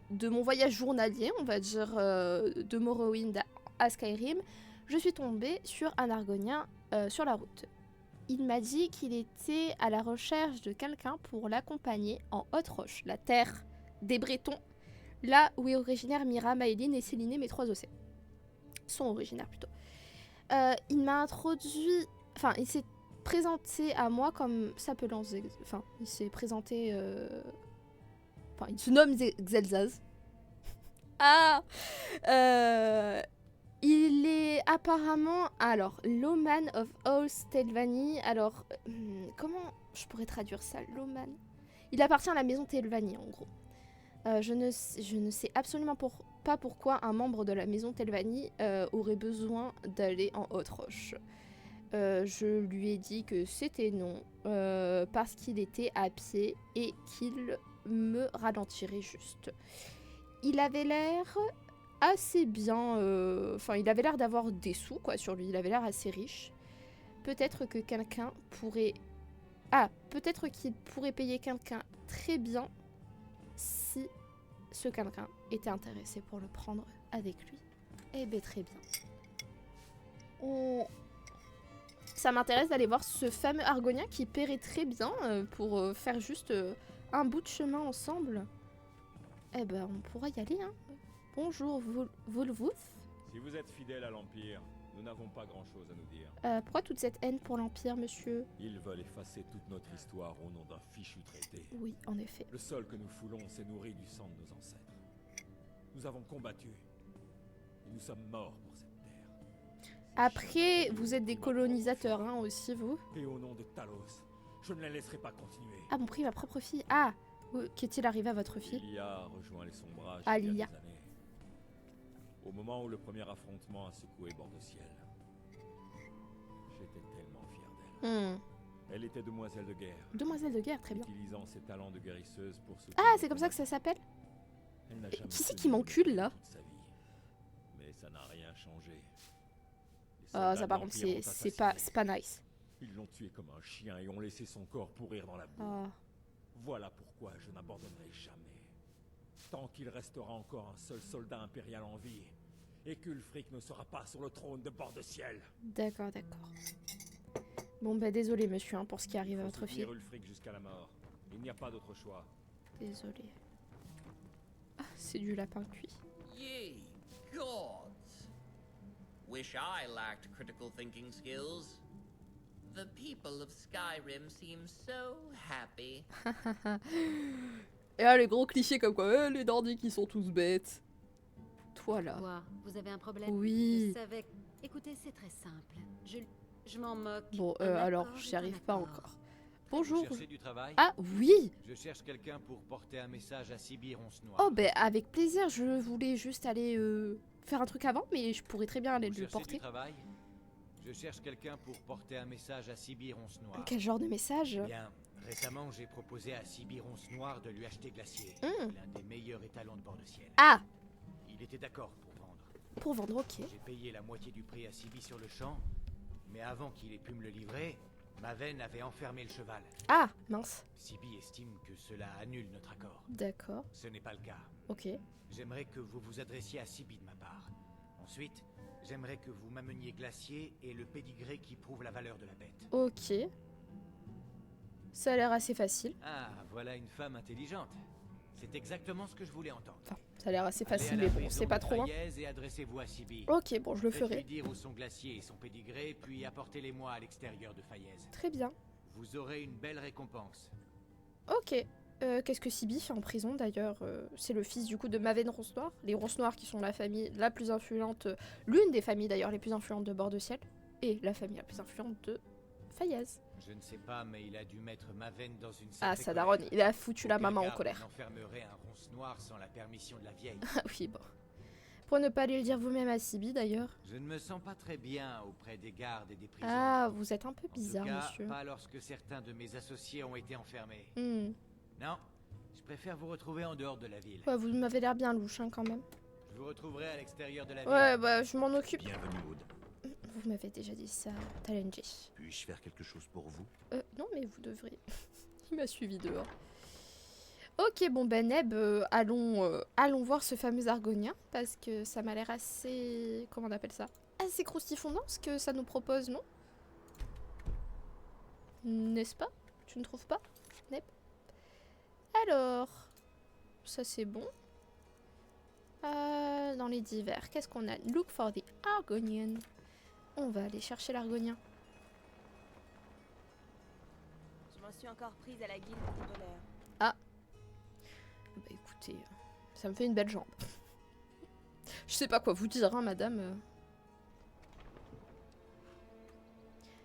De mon voyage journalier, on va dire, de Morrowind à Skyrim, je suis tombée sur un Argonien sur la route. Il m'a dit qu'il était à la recherche de quelqu'un pour l'accompagner en Haute-Roche, la terre des Bretons, là où est originaire Mira, Maëline et Céline, mes 3 OC. Sont originaires plutôt. Il m'a introduit... Enfin, il s'est présenté à moi comme s'appelant... Enfin, il s'est présenté... Enfin, il se nomme Xelzaz. Ah il est apparemment... Alors, Loman of All Telvanni. Alors, comment je pourrais traduire ça? Loman. Il appartient à la maison Telvanni, en gros. Je ne sais absolument pas pourquoi un membre de la maison Telvanni aurait besoin d'aller en Haute-Roche. Je lui ai dit que c'était non, parce qu'il était à pied et qu'il me ralentirait juste. Il avait l'air assez bien, il avait l'air d'avoir des sous quoi sur lui, il avait l'air assez riche. Peut-être que quelqu'un pourrait... Ah, peut-être qu'il pourrait payer quelqu'un très bien si ce quelqu'un était intéressé pour le prendre avec lui. Eh bien, très bien. Ça m'intéresse d'aller voir ce fameux Argonien qui paierait très bien pour faire juste un bout de chemin ensemble. Eh ben, on pourra y aller, hein. Bonjour, Volvouth. Si vous êtes fidèle à l'Empire, nous n'avons pas grand-chose à nous dire. Pourquoi toute cette haine pour l'Empire, monsieur? Ils veulent effacer toute notre histoire au nom d'un fichu traité. Oui, en effet. Le sol que nous foulons s'est nourri du sang de nos ancêtres. Nous avons combattu. Et nous sommes morts pour cette terre. Après, vous êtes des colonisateurs, hein, aussi, vous. Et au nom de Talos, je ne la laisserai pas continuer. Ah, mon prix, ma propre fille. Ah, qu'est-il arrivé à votre fille? Lilia a rejoint les sombrages Ah, il y a Lilia. des années. Au moment où le premier affrontement a secoué Bord de Ciel. J'étais tellement fier d'elle. Elle était demoiselle de guerre. Demoiselle de guerre, très bien. Utilisant ses talents de guérisseuse pour se... Ah, c'est comme ça que ça s'appelle? Elle n'a jamais Qui c'est tenu qui m'encule, là? toute sa vie. Mais ça n'a rien changé. Les Ah, soldats ça de par contre, l'Empire ont c'est pas nice. Ils l'ont tué comme un chien et ont laissé son corps pourrir dans la boue. Ah. Voilà pourquoi je n'abandonnerai jamais. Tant qu'il restera encore un seul soldat impérial en vie, et qu'Ulfric ne sera pas sur le trône de Bord de Ciel. D'accord, d'accord. Bon, bah désolé, monsieur, hein, pour ce qui arrive à votre fille. Soutenir Ulfric jusqu'à la mort. Il n'y a pas d'autre choix. Désolé. Ah, c'est du lapin cuit. Ye gods! Wish I lacked critical thinking skills. The people of Skyrim seem so happy. Et là, les gros clichés comme quoi, les Nordiques, ils sont tous bêtes. Toi, là. Quoi? Vous avez un problème? Oui. Je savais. Écoutez, c'est très simple. Je m'en moque. Bon, Un alors, accord j'y est un arrive pas accord. encore. Bonjour. Vous cherchez du travail? Ah, oui. Je cherche quelqu'un pour porter un message à Sibir Noir. Oh, ben, avec plaisir. Je voulais juste aller faire un truc avant, mais je pourrais très bien aller Vous le cherchez porter. du travail? Je cherche quelqu'un pour porter un message à Sibir Noir. Quel genre de message? Bien, récemment, j'ai proposé à Sibir Noir de lui acheter Glacier, Hmm. l'un des meilleurs étalons de Bord de Ciel. Ah, Il était d'accord pour vendre. pour vendre, ok. J'ai payé la moitié du prix à Sibi sur le champ, mais avant qu'il ait pu me le livrer, Maven avait enfermé le cheval. Ah, mince. Sibi estime que cela annule notre accord. D'accord, Ce n'est pas le cas. ok. J'aimerais que vous vous adressiez à Sibi de ma part. Ensuite, j'aimerais que vous m'ameniez Glacier et le pédigré qui prouve la valeur de la bête. Ok. Ça a l'air assez facile. Ah, voilà une femme intelligente. C'est exactement ce que je voulais entendre. Enfin, ça a l'air assez Allez à facile, la mais bon, maison c'est pas de trop, hein. Fayez et adressez-vous à Sibi. Ok, bon, je le ferai. Faites-lui dire où sont Glacier et son pédigré, puis apportez-les-moi à l'extérieur de Fayez. Très bien. Vous aurez une belle récompense. Ok. Qu'est-ce que Sibi fait en prison d'ailleurs? C'est le fils du coup de Maven Ronce-Noir. Les Ronce-Noirs qui sont la famille la plus influente, l'une des familles d'ailleurs les plus influentes de Bord de Ciel, et la famille la plus influente de Fayez. Je ne sais pas, mais il a dû mettre Maven dans une Ah, sacrée sa daronne, colère. il a foutu la Aucun maman en garde colère. n'enfermerait un ronce noir sans la permission de la vieille. Ah oui, bon. Pour ne pas aller le dire vous-même à Sibi d'ailleurs. Je ne me sens pas très bien auprès des gardes et des prisons. Ah, vous êtes un peu En bizarre, tout cas, monsieur. pas lorsque certains de mes associés ont été enfermés. Hmm. Non, je préfère vous retrouver en dehors de la ville. Ouais, vous m'avez l'air bien louche hein, quand même. Je vous retrouverai à l'extérieur de la ville. Ouais, bah je m'en occupe. Bienvenue, Aude. Vous m'avez déjà dit ça, Talenji. Puis-je faire quelque chose pour vous? Non, mais vous devrez. Il m'a suivi dehors. Ok, bon ben Neb, allons voir ce fameux Argonien, parce que ça m'a l'air assez... Comment on appelle ça? Assez croustifondant ce que ça nous propose, non? N'est-ce pas? Tu ne trouves pas, Neb? Alors, ça c'est bon. Dans les divers, qu'est-ce qu'on a? Look for the Argonian. On va aller chercher l'Argonien. Je m'en suis encore prise à la guilde des voleurs. Ah. Bah écoutez, ça me fait une belle jambe. Je sais pas quoi vous dire, hein, madame.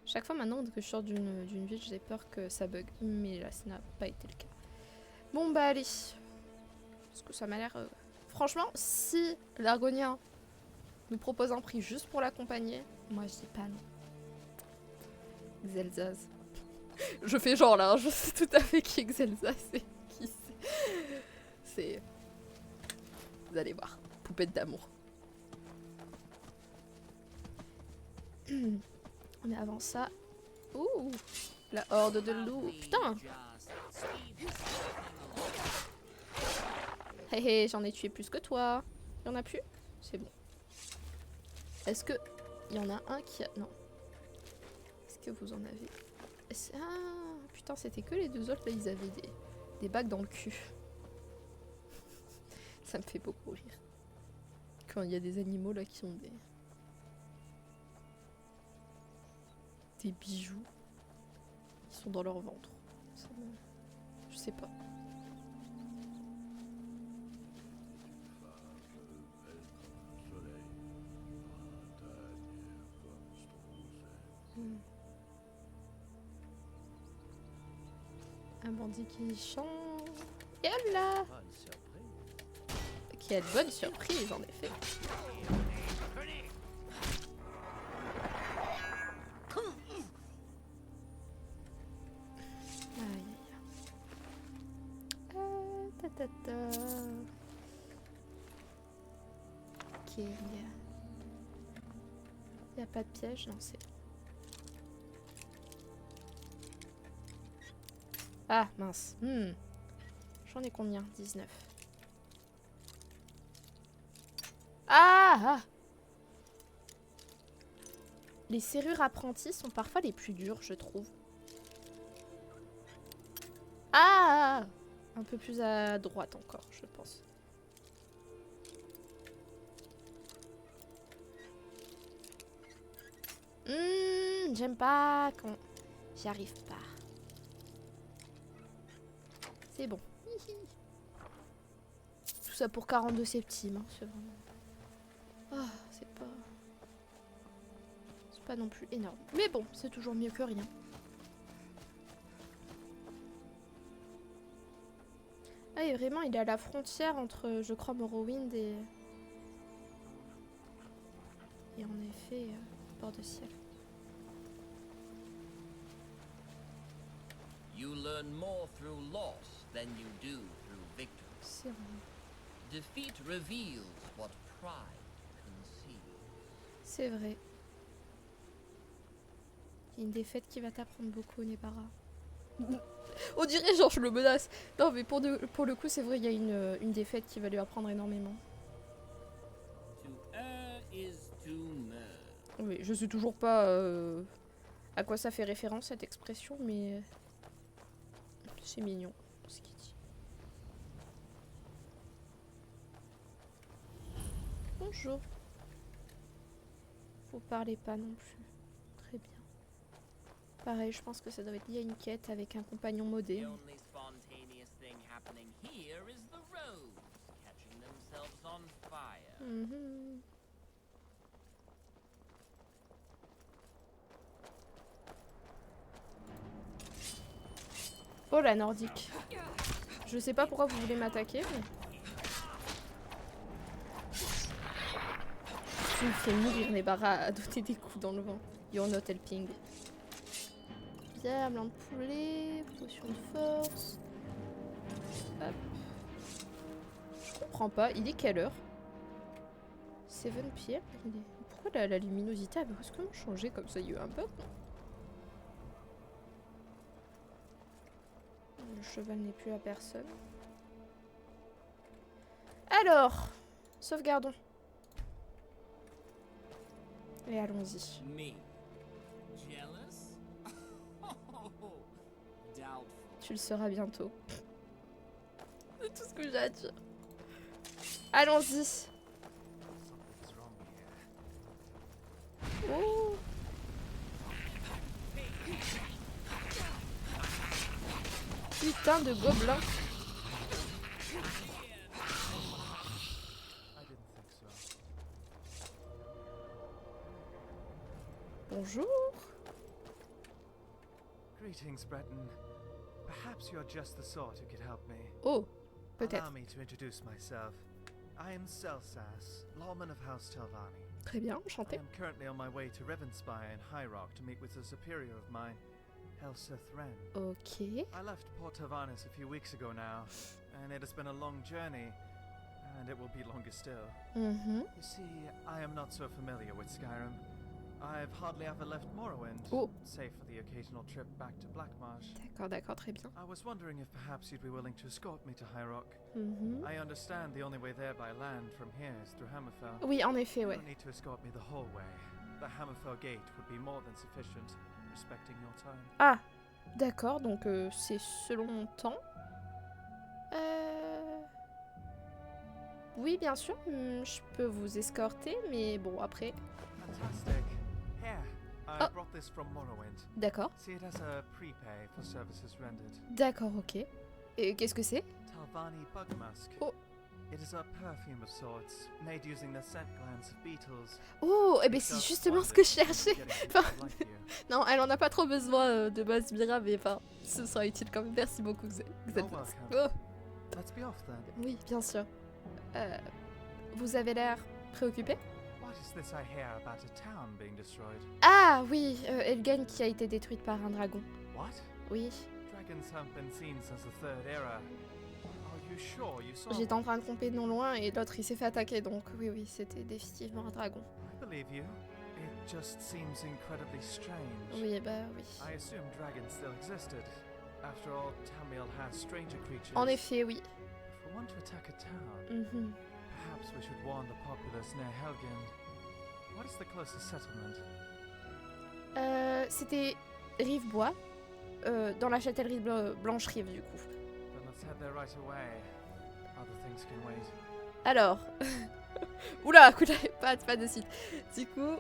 Chaque fois maintenant que je sors d'une ville, j'ai peur que ça bug. Mais là, ça n'a pas été le cas. Bon bah allez. Parce que ça m'a l'air... Franchement, si l'Argonien nous propose un prix juste pour l'accompagner, moi je dis pas non. Xel'Zaz. Je fais genre là, je sais tout à fait qui est Xel'Zaz et qui c'est... Vous allez voir, poupette d'amour. Mais avant ça... Ouh, la horde de loups. Putain. Hé hé, j'en ai tué plus que toi. Il y en a plus? C'est bon. Est-ce que... Il y en a un qui a... Non. Est-ce que vous en avez... Ah, putain, c'était que les deux autres, là, ils avaient des bagues dans le cul. Ça me fait beaucoup rire. Quand il y a des animaux là qui ont des bijoux qui sont dans leur ventre. Je sais pas. Un bandit qui chante. Et là! Quelle bonne surprise en effet. Ok, il y a pas de piège, non c'est. Ah mince. J'en ai combien? 19. Ah! Les serrures apprenties sont parfois les plus dures, je trouve. Ah! Un peu plus à droite encore, je pense. J'aime pas quand j'y arrive pas. C'est bon. Tout ça pour 42 centimes, hein, c'est vraiment... Ah, c'est pas non plus énorme. Mais bon, c'est toujours mieux que rien. Ah, et vraiment, il est à la frontière entre, je crois, Morrowind et en effet, Bord de Ciel. You learn more through loss than you do through victory. C'est vrai. Defeat reveals what pride conceals. C'est vrai. Il y a une défaite qui va t'apprendre beaucoup, Nebara. On dirait genre je le menace. Non mais pour le coup c'est vrai, il y a une défaite qui va lui apprendre énormément. To err is to murder. Oui, je sais toujours pas à quoi ça fait référence cette expression, mais c'est mignon ce qu'il dit. Bonjour. Vous parlez pas non plus. Très bien. Pareil, je pense que ça doit être lié à une quête avec un compagnon modé. The only spontaneous thing happening here is the rose catching themselves on fire. Oh la nordique. Je sais pas pourquoi vous voulez m'attaquer, mais... Tu me fais mourir, Nebara, à donner des coups dans le vent. You're not helping. Bien, blanc de poulet, potion de force. Hop. Je comprends pas, il est quelle heure? 7 PM. Pourquoi la luminosité a brusquement changé comme ça? Il y a eu un bug, non? Le cheval n'est plus à personne. Alors, sauvegardons. Et allons-y. Me. Jealous? Doubtful. Tu le seras bientôt. C'est tout ce que j'ai à dire. Allons-y. Oh. Putain de gobelin. Bonjour. Greetings, Breton. Perhaps you're just the sort who could help me. Oh, peut-être. Allow me to introduce myself. I am Celsas, lawman of House Telvanni. Très bien, I enchanté. am currently on my way to Revenspire in High Rock to meet with a superior of mine, Elsa Thren. Ok. I left Port Tavanis a few weeks ago now, and it has been a long journey, and it will be longer still. You see, I am not so familiar with Skyrim. I've hardly ever left Morrowind, save for the occasional trip back to Blackmarsh. D'accord, très bien. I was wondering if perhaps you'd be willing to escort me to High Rock. I understand the only way there by land from here is through Hammerfell. Oui, en effet, You ouais. don't need to escort me the whole way. The Hammerfell gate would be more than sufficient, respecting your time. Ah, d'accord, donc c'est selon mon temps. Oui, bien sûr, je peux vous escorter, mais bon, après... Fantastic. Here, I Oh. brought this from Morrowind. D'accord, See it as a prepay for services rendered. d'accord, ok. Et qu'est-ce que c'est? Talvani Bug Musk. Oh. It is a perfume of sorts, made using the scent glands of beetles. Oh, eh ben It c'est does justement ce que je wonders cherchais. in getting people Enfin, to like you. non, elle en a pas trop besoin de base, Mira, mais enfin, ce sera utile quand même. Merci beaucoup, Xelvas. welcome. Oh, Let's be off then. oui, bien sûr. Vous avez l'air préoccupé? What is this I hear about a town being destroyed? Ah oui, Elgen qui a été détruite par un dragon. What? Oui, Dragons haven't been seen since the Third Era. Are you sure you saw j'étais one? en train de camper non loin et l'autre il s'est fait attaquer, donc oui, oui, c'était définitivement un dragon. I believe you. It just seems incredibly strange. Oui, bah oui. I assume dragons still existed. After all, Tamriel has stranger creatures. En effet, oui. If we want to attack a town, Mhm. perhaps we should warn the populace near Helgen. What is the closest settlement? C'était Rive-Bois, dans la châtellerie Blanche-Rive, du coup. Then let's head there right away. Other things can wait. Alors, oula, pas de suite. Du coup,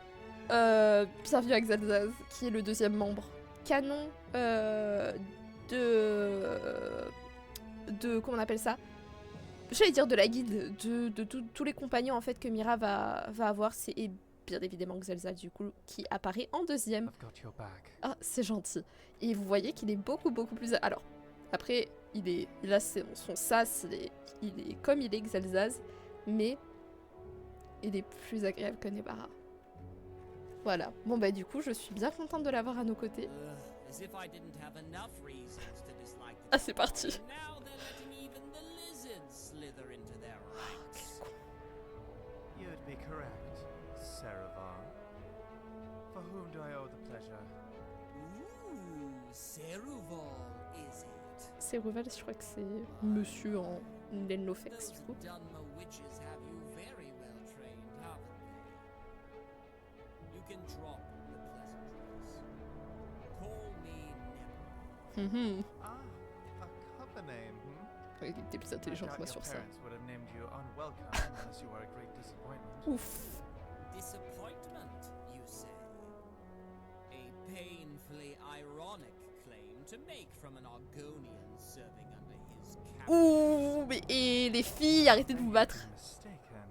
bienvenue à Xelzaz, qui est le deuxième membre. Canon de comment on appelle ça? J'allais dire de la guilde, de tous les compagnons en fait que Mira va avoir, c'est et bien évidemment Xelzaz du coup qui apparaît en deuxième. I've got your back. Ah, c'est gentil. Et vous voyez qu'il est beaucoup plus... Alors, après, il a son sas, il est comme il est Xelzaz, mais il est plus agréable que Nebara. Voilà. Bon bah du coup, je suis bien contente de l'avoir à nos côtés. As if I didn't have enough reasons to dislike the Ah, c'est parti. Tower, now they're letting even the lizards slither into their ranks. You'd be correct, Saravar. For whom do I owe the pleasure? Ooh, Seruval, is it? C'est Ruval, je crois que c'est monsieur en Lenlofex Those du coup. Dunmer witches have you very well trained, haven't they? You can drop the pleasantries. Call me Nebra. Mhm. Ah, a cover name, Il était plus I intelligent que doubt moi your sur ça. parents would have named you unwelcome unless you were a great disappointment. Ouf. Disappointment, you say? A painfully ironic claim to make from an Argonian serving under his cap. Ouh, mais et les filles, arrêtez de vous battre. I'm mistaken.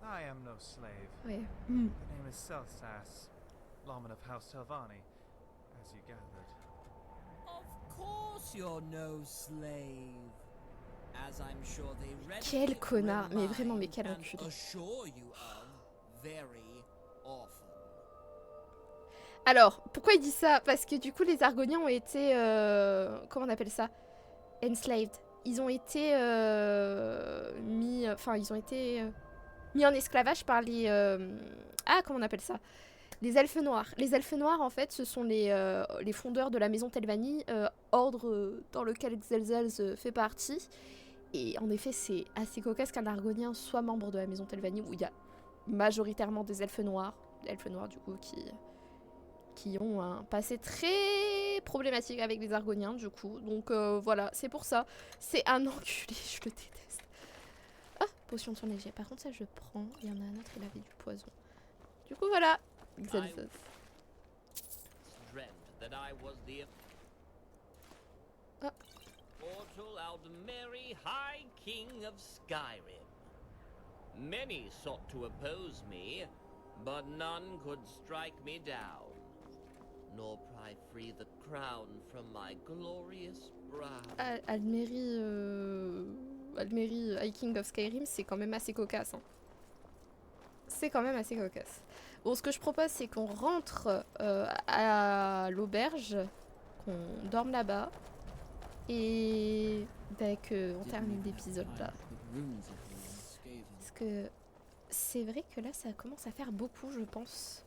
I am no slave. Ouais. The name is Selsas, Lawman of House Telvanni, as you gathered. Of course you're no slave. As I'm sure they read Quel connard, mais vraiment, mais quel enculé. assure you of very often. Alors, pourquoi il dit ça? Parce que du coup, les Argoniens ont été... comment on appelle ça? Enslaved. Ils ont été mis... Enfin, ils ont été mis en esclavage par les... ah, comment on appelle ça? Les elfes noirs. Les elfes noirs, en fait, ce sont les fondeurs de la maison Telvanni, ordre dans lequel Xelzaz fait partie. Et en effet, c'est assez cocasse qu'un Argonien soit membre de la maison Telvanni, où il y a majoritairement des elfes noirs du coup, qui ont un passé très problématique avec les Argoniens, du coup. Donc voilà, c'est pour ça. C'est un enculé, je le déteste. Ah, potion de son léger. Par contre, ça, je prends. Il y en a un autre, il avait du poison. Du coup, voilà. Xelzaz. Dreamt that I was the Ah. Ortul Aldmeri, High King of Skyrim. Many sought to oppose me, but none could strike me down, nor pry free the crown from my glorious brow. Aldmeri, High King of Skyrim, c'est quand même assez cocasse. Hein. C'est quand même assez cocasse. Bon, ce que je propose, c'est qu'on rentre à l'auberge, qu'on dorme là-bas, et qu'on termine l'épisode là. Parce que c'est vrai que là, ça commence à faire beaucoup, je pense.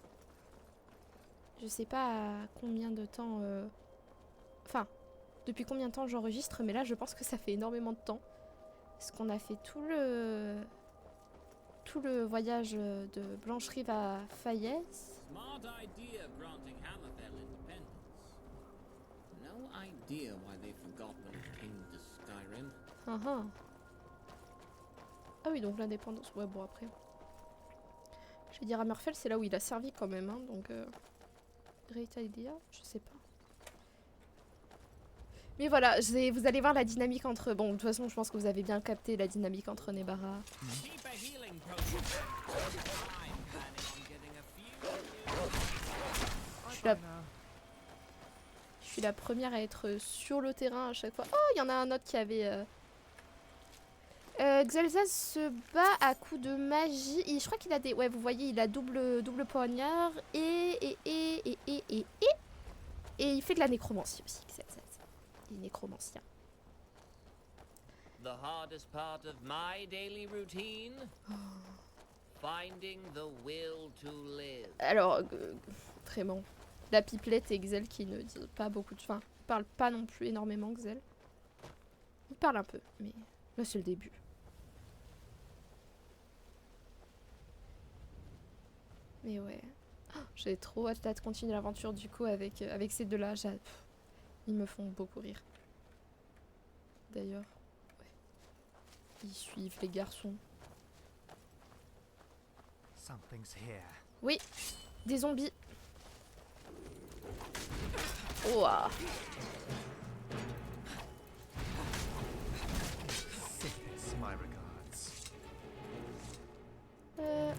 Je sais pas à combien de temps... Enfin, depuis combien de temps j'enregistre, mais là, je pense que ça fait énormément de temps. Parce qu'on a fait tout le voyage de Blanche-Rive à Fayez. Smart idea granting Hammerfell independence. No idea why they've forgotten King to Skyrim. Ah oui, donc l'indépendance. Ouais, bon, après. Je vais dire Hammerfell, c'est là où il a servi quand même, hein, donc... Great Idea, je sais pas. Mais voilà, vous allez voir la dynamique entre... Bon, de toute façon, je pense que vous avez bien capté la dynamique entre Nebara. Je suis la première à être sur le terrain à chaque fois. Oh, il y en a un autre qui avait... Xel'Zaz se bat à coups de magie. Et je crois qu'il a des... Ouais, vous voyez, il a double poignard. Et il fait de la nécromancie aussi, Xel'Zaz. Il est nécromancien. The hardest part of my daily routine? Finding the will to live. Alors, vraiment, la pipelette et Xel qui ne disent pas beaucoup de... Enfin, ils parlent pas non plus énormément, Xel. Il parle un peu, mais là c'est le début. Mais ouais, j'ai trop hâte de continuer l'aventure du coup avec ces deux-là. Ils me font beaucoup rire. D'ailleurs, ouais. Ils suivent les garçons. Oui, des zombies. Ouah.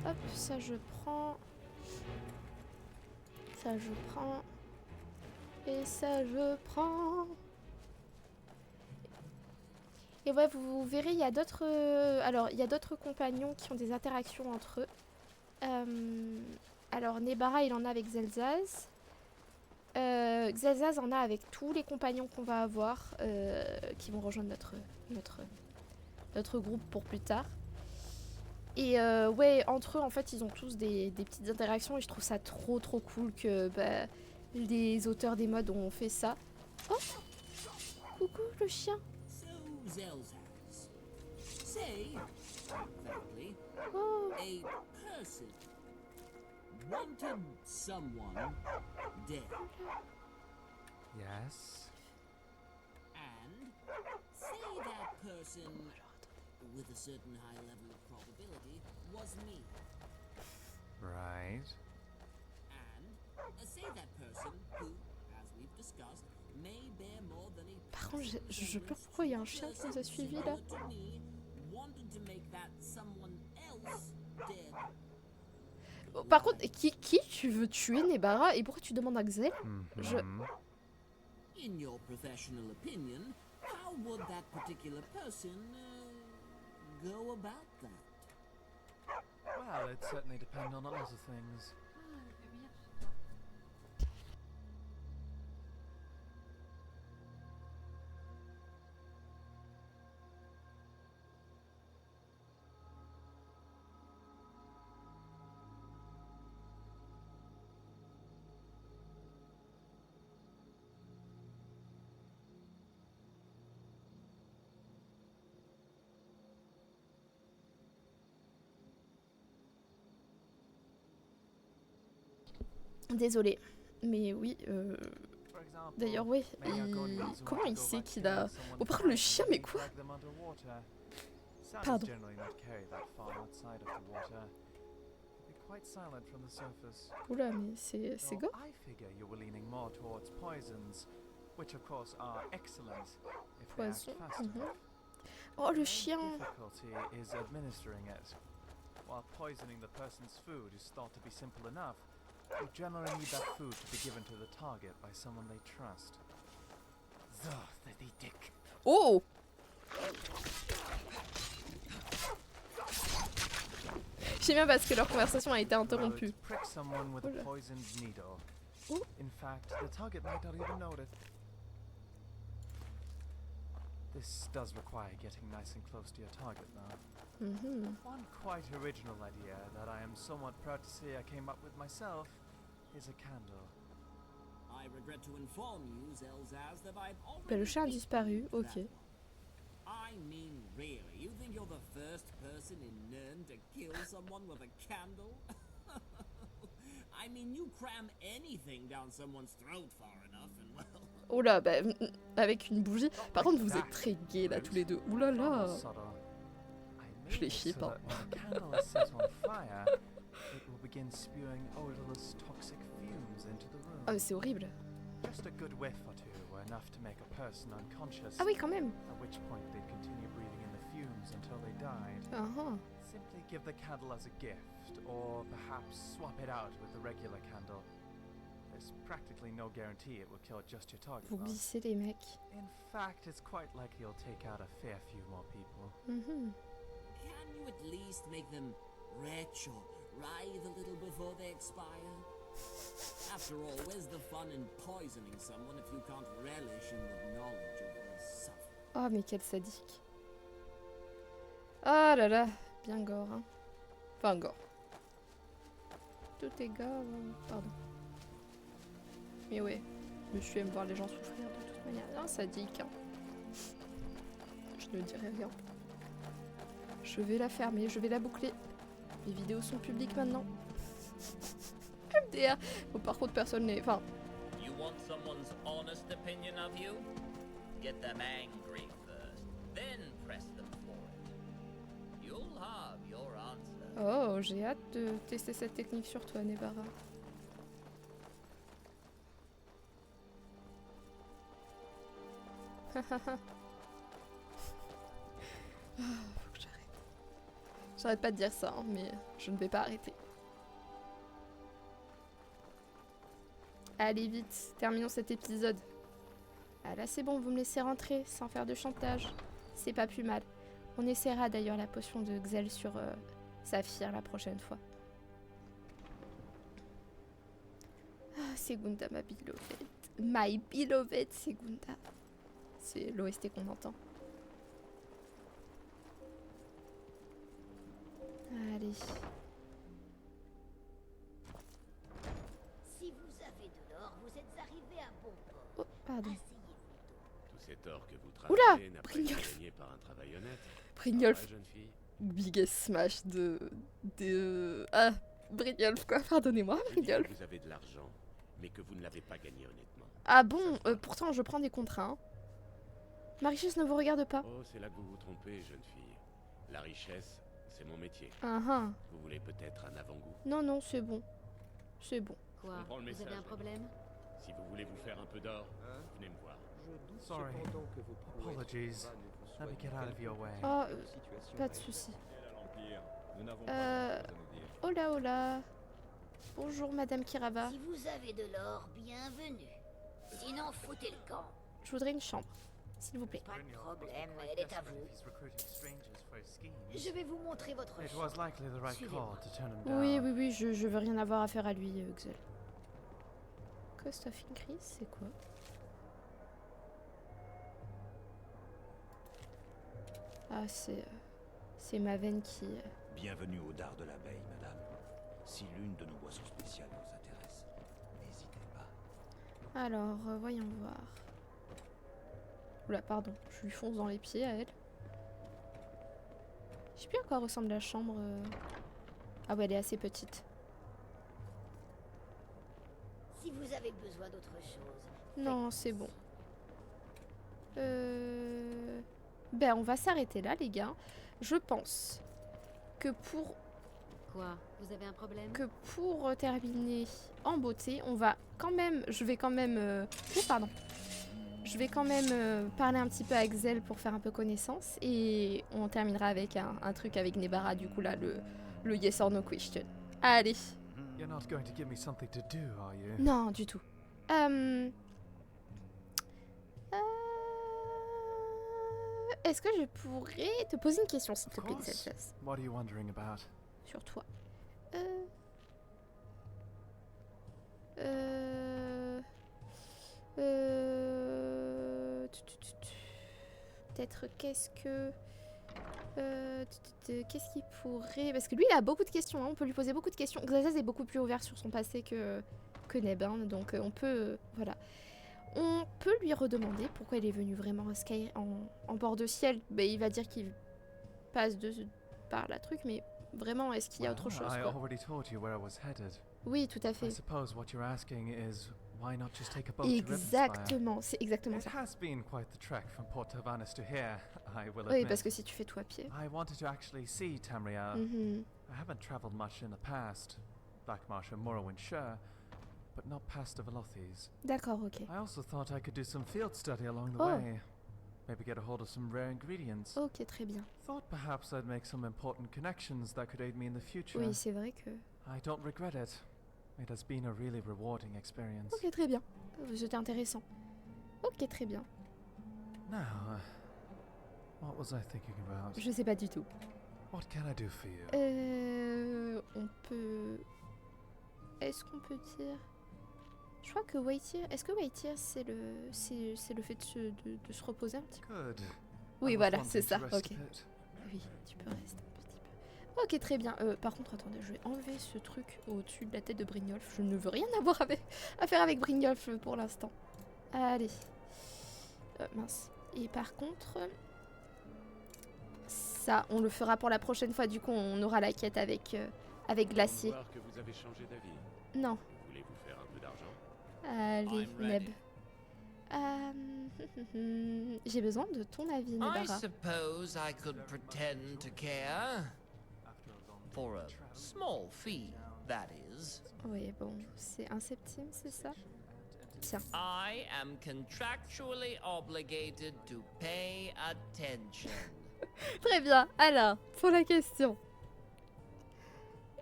Hop, ça je prends. Ça je prends. Et ça je prends. Et ouais, vous verrez, il y a d'autres... alors, il y a d'autres compagnons qui ont des interactions entre eux. Alors, Nebara, il en a avec Xel'Zaz. Xel'Zaz en a avec tous les compagnons qu'on va avoir, qui vont rejoindre notre groupe pour plus tard. Et ouais, entre eux, en fait, ils ont tous des petites interactions et je trouve ça trop cool que les auteurs des mods ont fait ça. Oh, coucou le chien. Xel'Zaz. Say, frankly, Oh. a person wanted someone dead. Yes. And say that person, with a certain high level of probability, was me. Right. And say that person who, as we've discussed, may bear more than a... Par contre, je peux pourquoi il y a un chien qui nous a suivis là. Par contre, qui tu veux tuer, Nebara, et pourquoi tu demandes à Xel? In your professional opinion, how would that particular person go about that? Well, it certainly depends on a lot of things. Désolée, mais oui, d'ailleurs, oui, comment il sait qu'il a... Oh, par contre, le chien, mais quoi? Pardon. Oula, mais c'est go? Poison. Oh, le chien! While poisoning the person's food is thought to be simple enough, you generally need that food to be given to the target by someone they trust. Oh! J'aime bien parce que leur conversation a été interrompue. Oh. In fact, the target might not even notice. This does require getting nice and close to your target now. One quite original idea that I am somewhat proud to say I came up with myself is a candle. I regret to inform you, Xel'Zaz, that I've Bah, le chat a disparu, ok. I mean, really, you think you're the first person in Nern to kill someone with a candle? I mean, you cram anything down someone's throat far enough and well... Oh là, bah, avec une bougie. Par contre, vous êtes très gays là, tous les deux. Ouh là là. Je les chie pas. When the candle is set on fire, it will begin spewing odorless toxic fumes into the room. Oh, mais c'est horrible. Just a good whiff or two were enough to make a person unconscious. Ah oui, quand même. At which point they'd continue breathing in the fumes until they died. Simply give the candle as a gift, or perhaps swap it out with the regular candle. There's practically no guarantee it will kill just your target. Vous glissez les mecs. In fact, it's quite likely you'll take out a fair few more people. Can you at least make them retch or writhe a little before they expire? After all, where's the fun in poisoning someone if you can't relish in the knowledge of their suffering? Oh, mais quel sadique. Ah là là, bien gore, hein. Enfin, gore. Tout est gore, pardon. Mais ouais, monsieur aime voir les gens souffrir de toute manière. Non, sadique, hein. Je ne dirai rien. Je vais la fermer, je vais la boucler. Les vidéos sont publiques maintenant. MDR. Bon, par contre, personne n'est... Enfin... You want someone's honest opinion of you? Get them angry first, then press them for it. You'll have your answer. Oh, j'ai hâte de tester cette technique sur toi, Nebara. Faut que j'arrête. J'arrête pas de dire ça, hein, mais je ne vais pas arrêter. Allez vite, terminons cet épisode. Ah là c'est bon, vous me laissez rentrer sans faire de chantage. C'est pas plus mal. On essaiera d'ailleurs la potion de Xel sur Saphir la prochaine fois. Ah, Segunda, ma beloved. My beloved Segunda. C'est l'OST qu'on entend. Allez. Si vous avez de l'or, vous êtes arrivé à bon port. Oh, pardon. Tout cet or que vous Oula, travaillez n'a pas été Brynjolf. gagné par un travail honnête. Brynjolf. Ah ouais, jeune fille. Biggest smash Ah, Brynjolf quoi, pardonnez-moi, Je dis que Brynjolf. vous avez de l'argent, mais que vous ne l'avez pas gagné honnêtement. Ah bon, pourtant je prends des contrats. Hein. Ma richesse ne vous regarde pas. Oh, c'est là que vous vous trompez, jeune fille. La richesse, c'est mon métier. Vous voulez peut-être un avant-goût? Non, non, c'est bon. C'est bon. Quoi? comprends le Vous avez message, un problème? Si vous voulez vous faire un peu d'or, venez me voir. Sorry. Apologies. Let me get out of your way. Oh, pas de soucis. Hola, hola. Bonjour, Madame Kirava. Si vous avez de l'or, bienvenue. Sinon, foutez le camp. Je voudrais une chambre, s'il vous plaît. Pas de problème, elle est à vous. Je vais vous montrer votre It chambre. was likely the right call to turn him down. Oui, oui, oui, je veux rien avoir à faire à lui, Xel. Cost of increase, c'est quoi? Ah, c'est Maven qui... Bienvenue au dard de l'abeille, madame. Si l'une de nos boissons spéciales vous intéresse, n'hésitez pas. Alors, voyons voir. Oula, pardon, je lui fonce dans les pieds à elle. Je sais plus à quoi ressemble la chambre. Ah ouais, elle est assez petite. Si vous avez besoin d'autre chose. Non, c'est bon. Ben, on va s'arrêter là, les gars. Je pense que pour... Quoi? Vous avez un problème? Que pour terminer en beauté, on va quand même... Je vais quand même... Oh, pardon. Je vais quand même parler un petit peu à Xel pour faire un peu connaissance. Et on terminera avec un truc avec Nebara, du coup, là, le yes or no question. Allez. You're not going to give me something to do, are you? Non, du tout. Est-ce que je pourrais te poser une question, s'il te plaît, Xel? What are you wondering about? Sur toi. Peut-être qu'est-ce que... qu'est-ce qu'il pourrait... Parce que lui, il a beaucoup de questions, hein. On peut lui poser beaucoup de questions. Xaxas est beaucoup plus ouvert sur son passé que Neb, hein. Donc on peut... voilà. On peut lui redemander pourquoi il est venu vraiment à Sky en bord de ciel. Ben, il va dire qu'il passe par la truc, mais vraiment, est-ce qu'il y a autre chose, I quoi? already told you where I was headed. Oui, tout à fait. I suppose what you're asking is Why not just take a boat to Rivenspire? Exactement, c'est exactement ça. It has been quite the trek from Port Tovanus to here, I will Oui, admit. parce que si tu fais tout à pied. I wanted to actually see Tamriel. I haven't traveled much in the past. Blackmarsh and Morrowind, sure, but not past the Velothes. D'accord, ok. I also thought I could do some field study along the way. Maybe get a hold of some rare ingredients. Ok, très bien. Thought perhaps I'd make some important connections that could aid me in the future. Oui, c'est vrai que... I don't regret it. It has been a really rewarding experience. Ok, très bien. C'était intéressant. Ok, très bien. Now, what was I thinking about? Je sais pas du tout. What can I do for you? On peut... Est-ce qu'on peut dire... Je crois que Waitier... Est-ce que Waitier, c'est le fait de se reposer un petit peu? Good. Oui, voilà, c'est ça. Ok. Oui, tu peux rester un petit peu. Ok, très bien. Par contre, attendez, je vais enlever ce truc au-dessus de la tête de Brynjolf. Je ne veux rien avoir à faire avec Brynjolf pour l'instant. Allez. Mince. Et par contre... Ça, on le fera pour la prochaine fois. Du coup, on aura la quête avec Glacier. Voir que vous avez changé d'avis. Non. Voulez-vous faire un peu d'argent? Allez, Neb. J'ai besoin de ton avis, I Nebara. suppose I could pretend to care. For a small fee, that is. Oui, bon, c'est un septime, c'est ça? Tiens. I am contractually obligated to pay attention. Très bien. Alors, pour la question.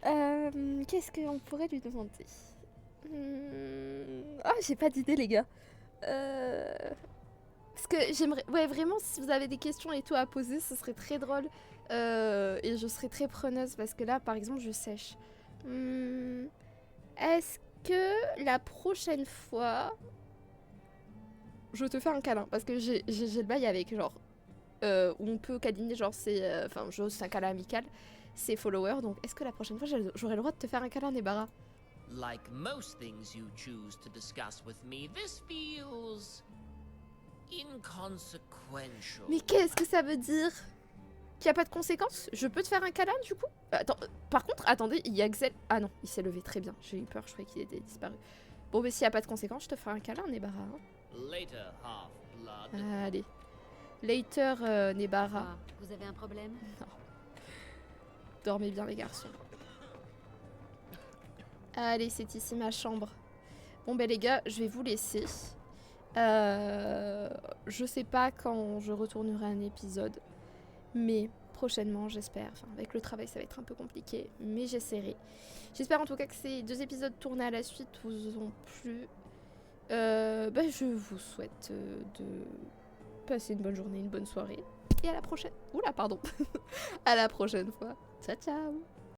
Qu'est-ce qu'on pourrait lui demander? Ah, j'ai pas d'idée, les gars. Parce que j'aimerais... Ouais, vraiment, si vous avez des questions et tout à poser, ce serait très drôle. Et je serais très preneuse parce que là, par exemple, je sèche. Est-ce que la prochaine fois... Je te fais un câlin parce que j'ai le bail avec, genre... où on peut câliner, genre, c'est... Enfin, c'est un câlin amical. C'est followers, donc est-ce que la prochaine fois, j'aurai le droit de te faire un câlin, Nebara? Like most things you choose to discuss with me, this feels... inconsequential. Mais qu'est-ce que ça veut dire? Qu'il n'y a pas de conséquences? Je peux te faire un câlin, du coup? Attends, par contre, attendez, il y a Xel... Ah non, il s'est levé, très bien. J'ai eu peur, je croyais qu'il était disparu. Bon, mais s'il n'y a pas de conséquences, je te ferai un câlin, Nebara. Hein. Later, Half-Blood. Allez. Later, Nebara. Ah, vous avez un problème? Non. Dormez bien, les garçons. Allez, c'est ici ma chambre. Bon, ben les gars, je vais vous laisser. Je sais pas quand je retournerai un épisode. Mais prochainement, j'espère. Enfin, avec le travail, ça va être un peu compliqué. Mais j'essaierai. J'espère en tout cas que ces 2 épisodes tournés à la suite vous ont plu. Je vous souhaite de passer une bonne journée, une bonne soirée. Et à la prochaine. Oula, pardon. À la prochaine fois. Ciao, ciao.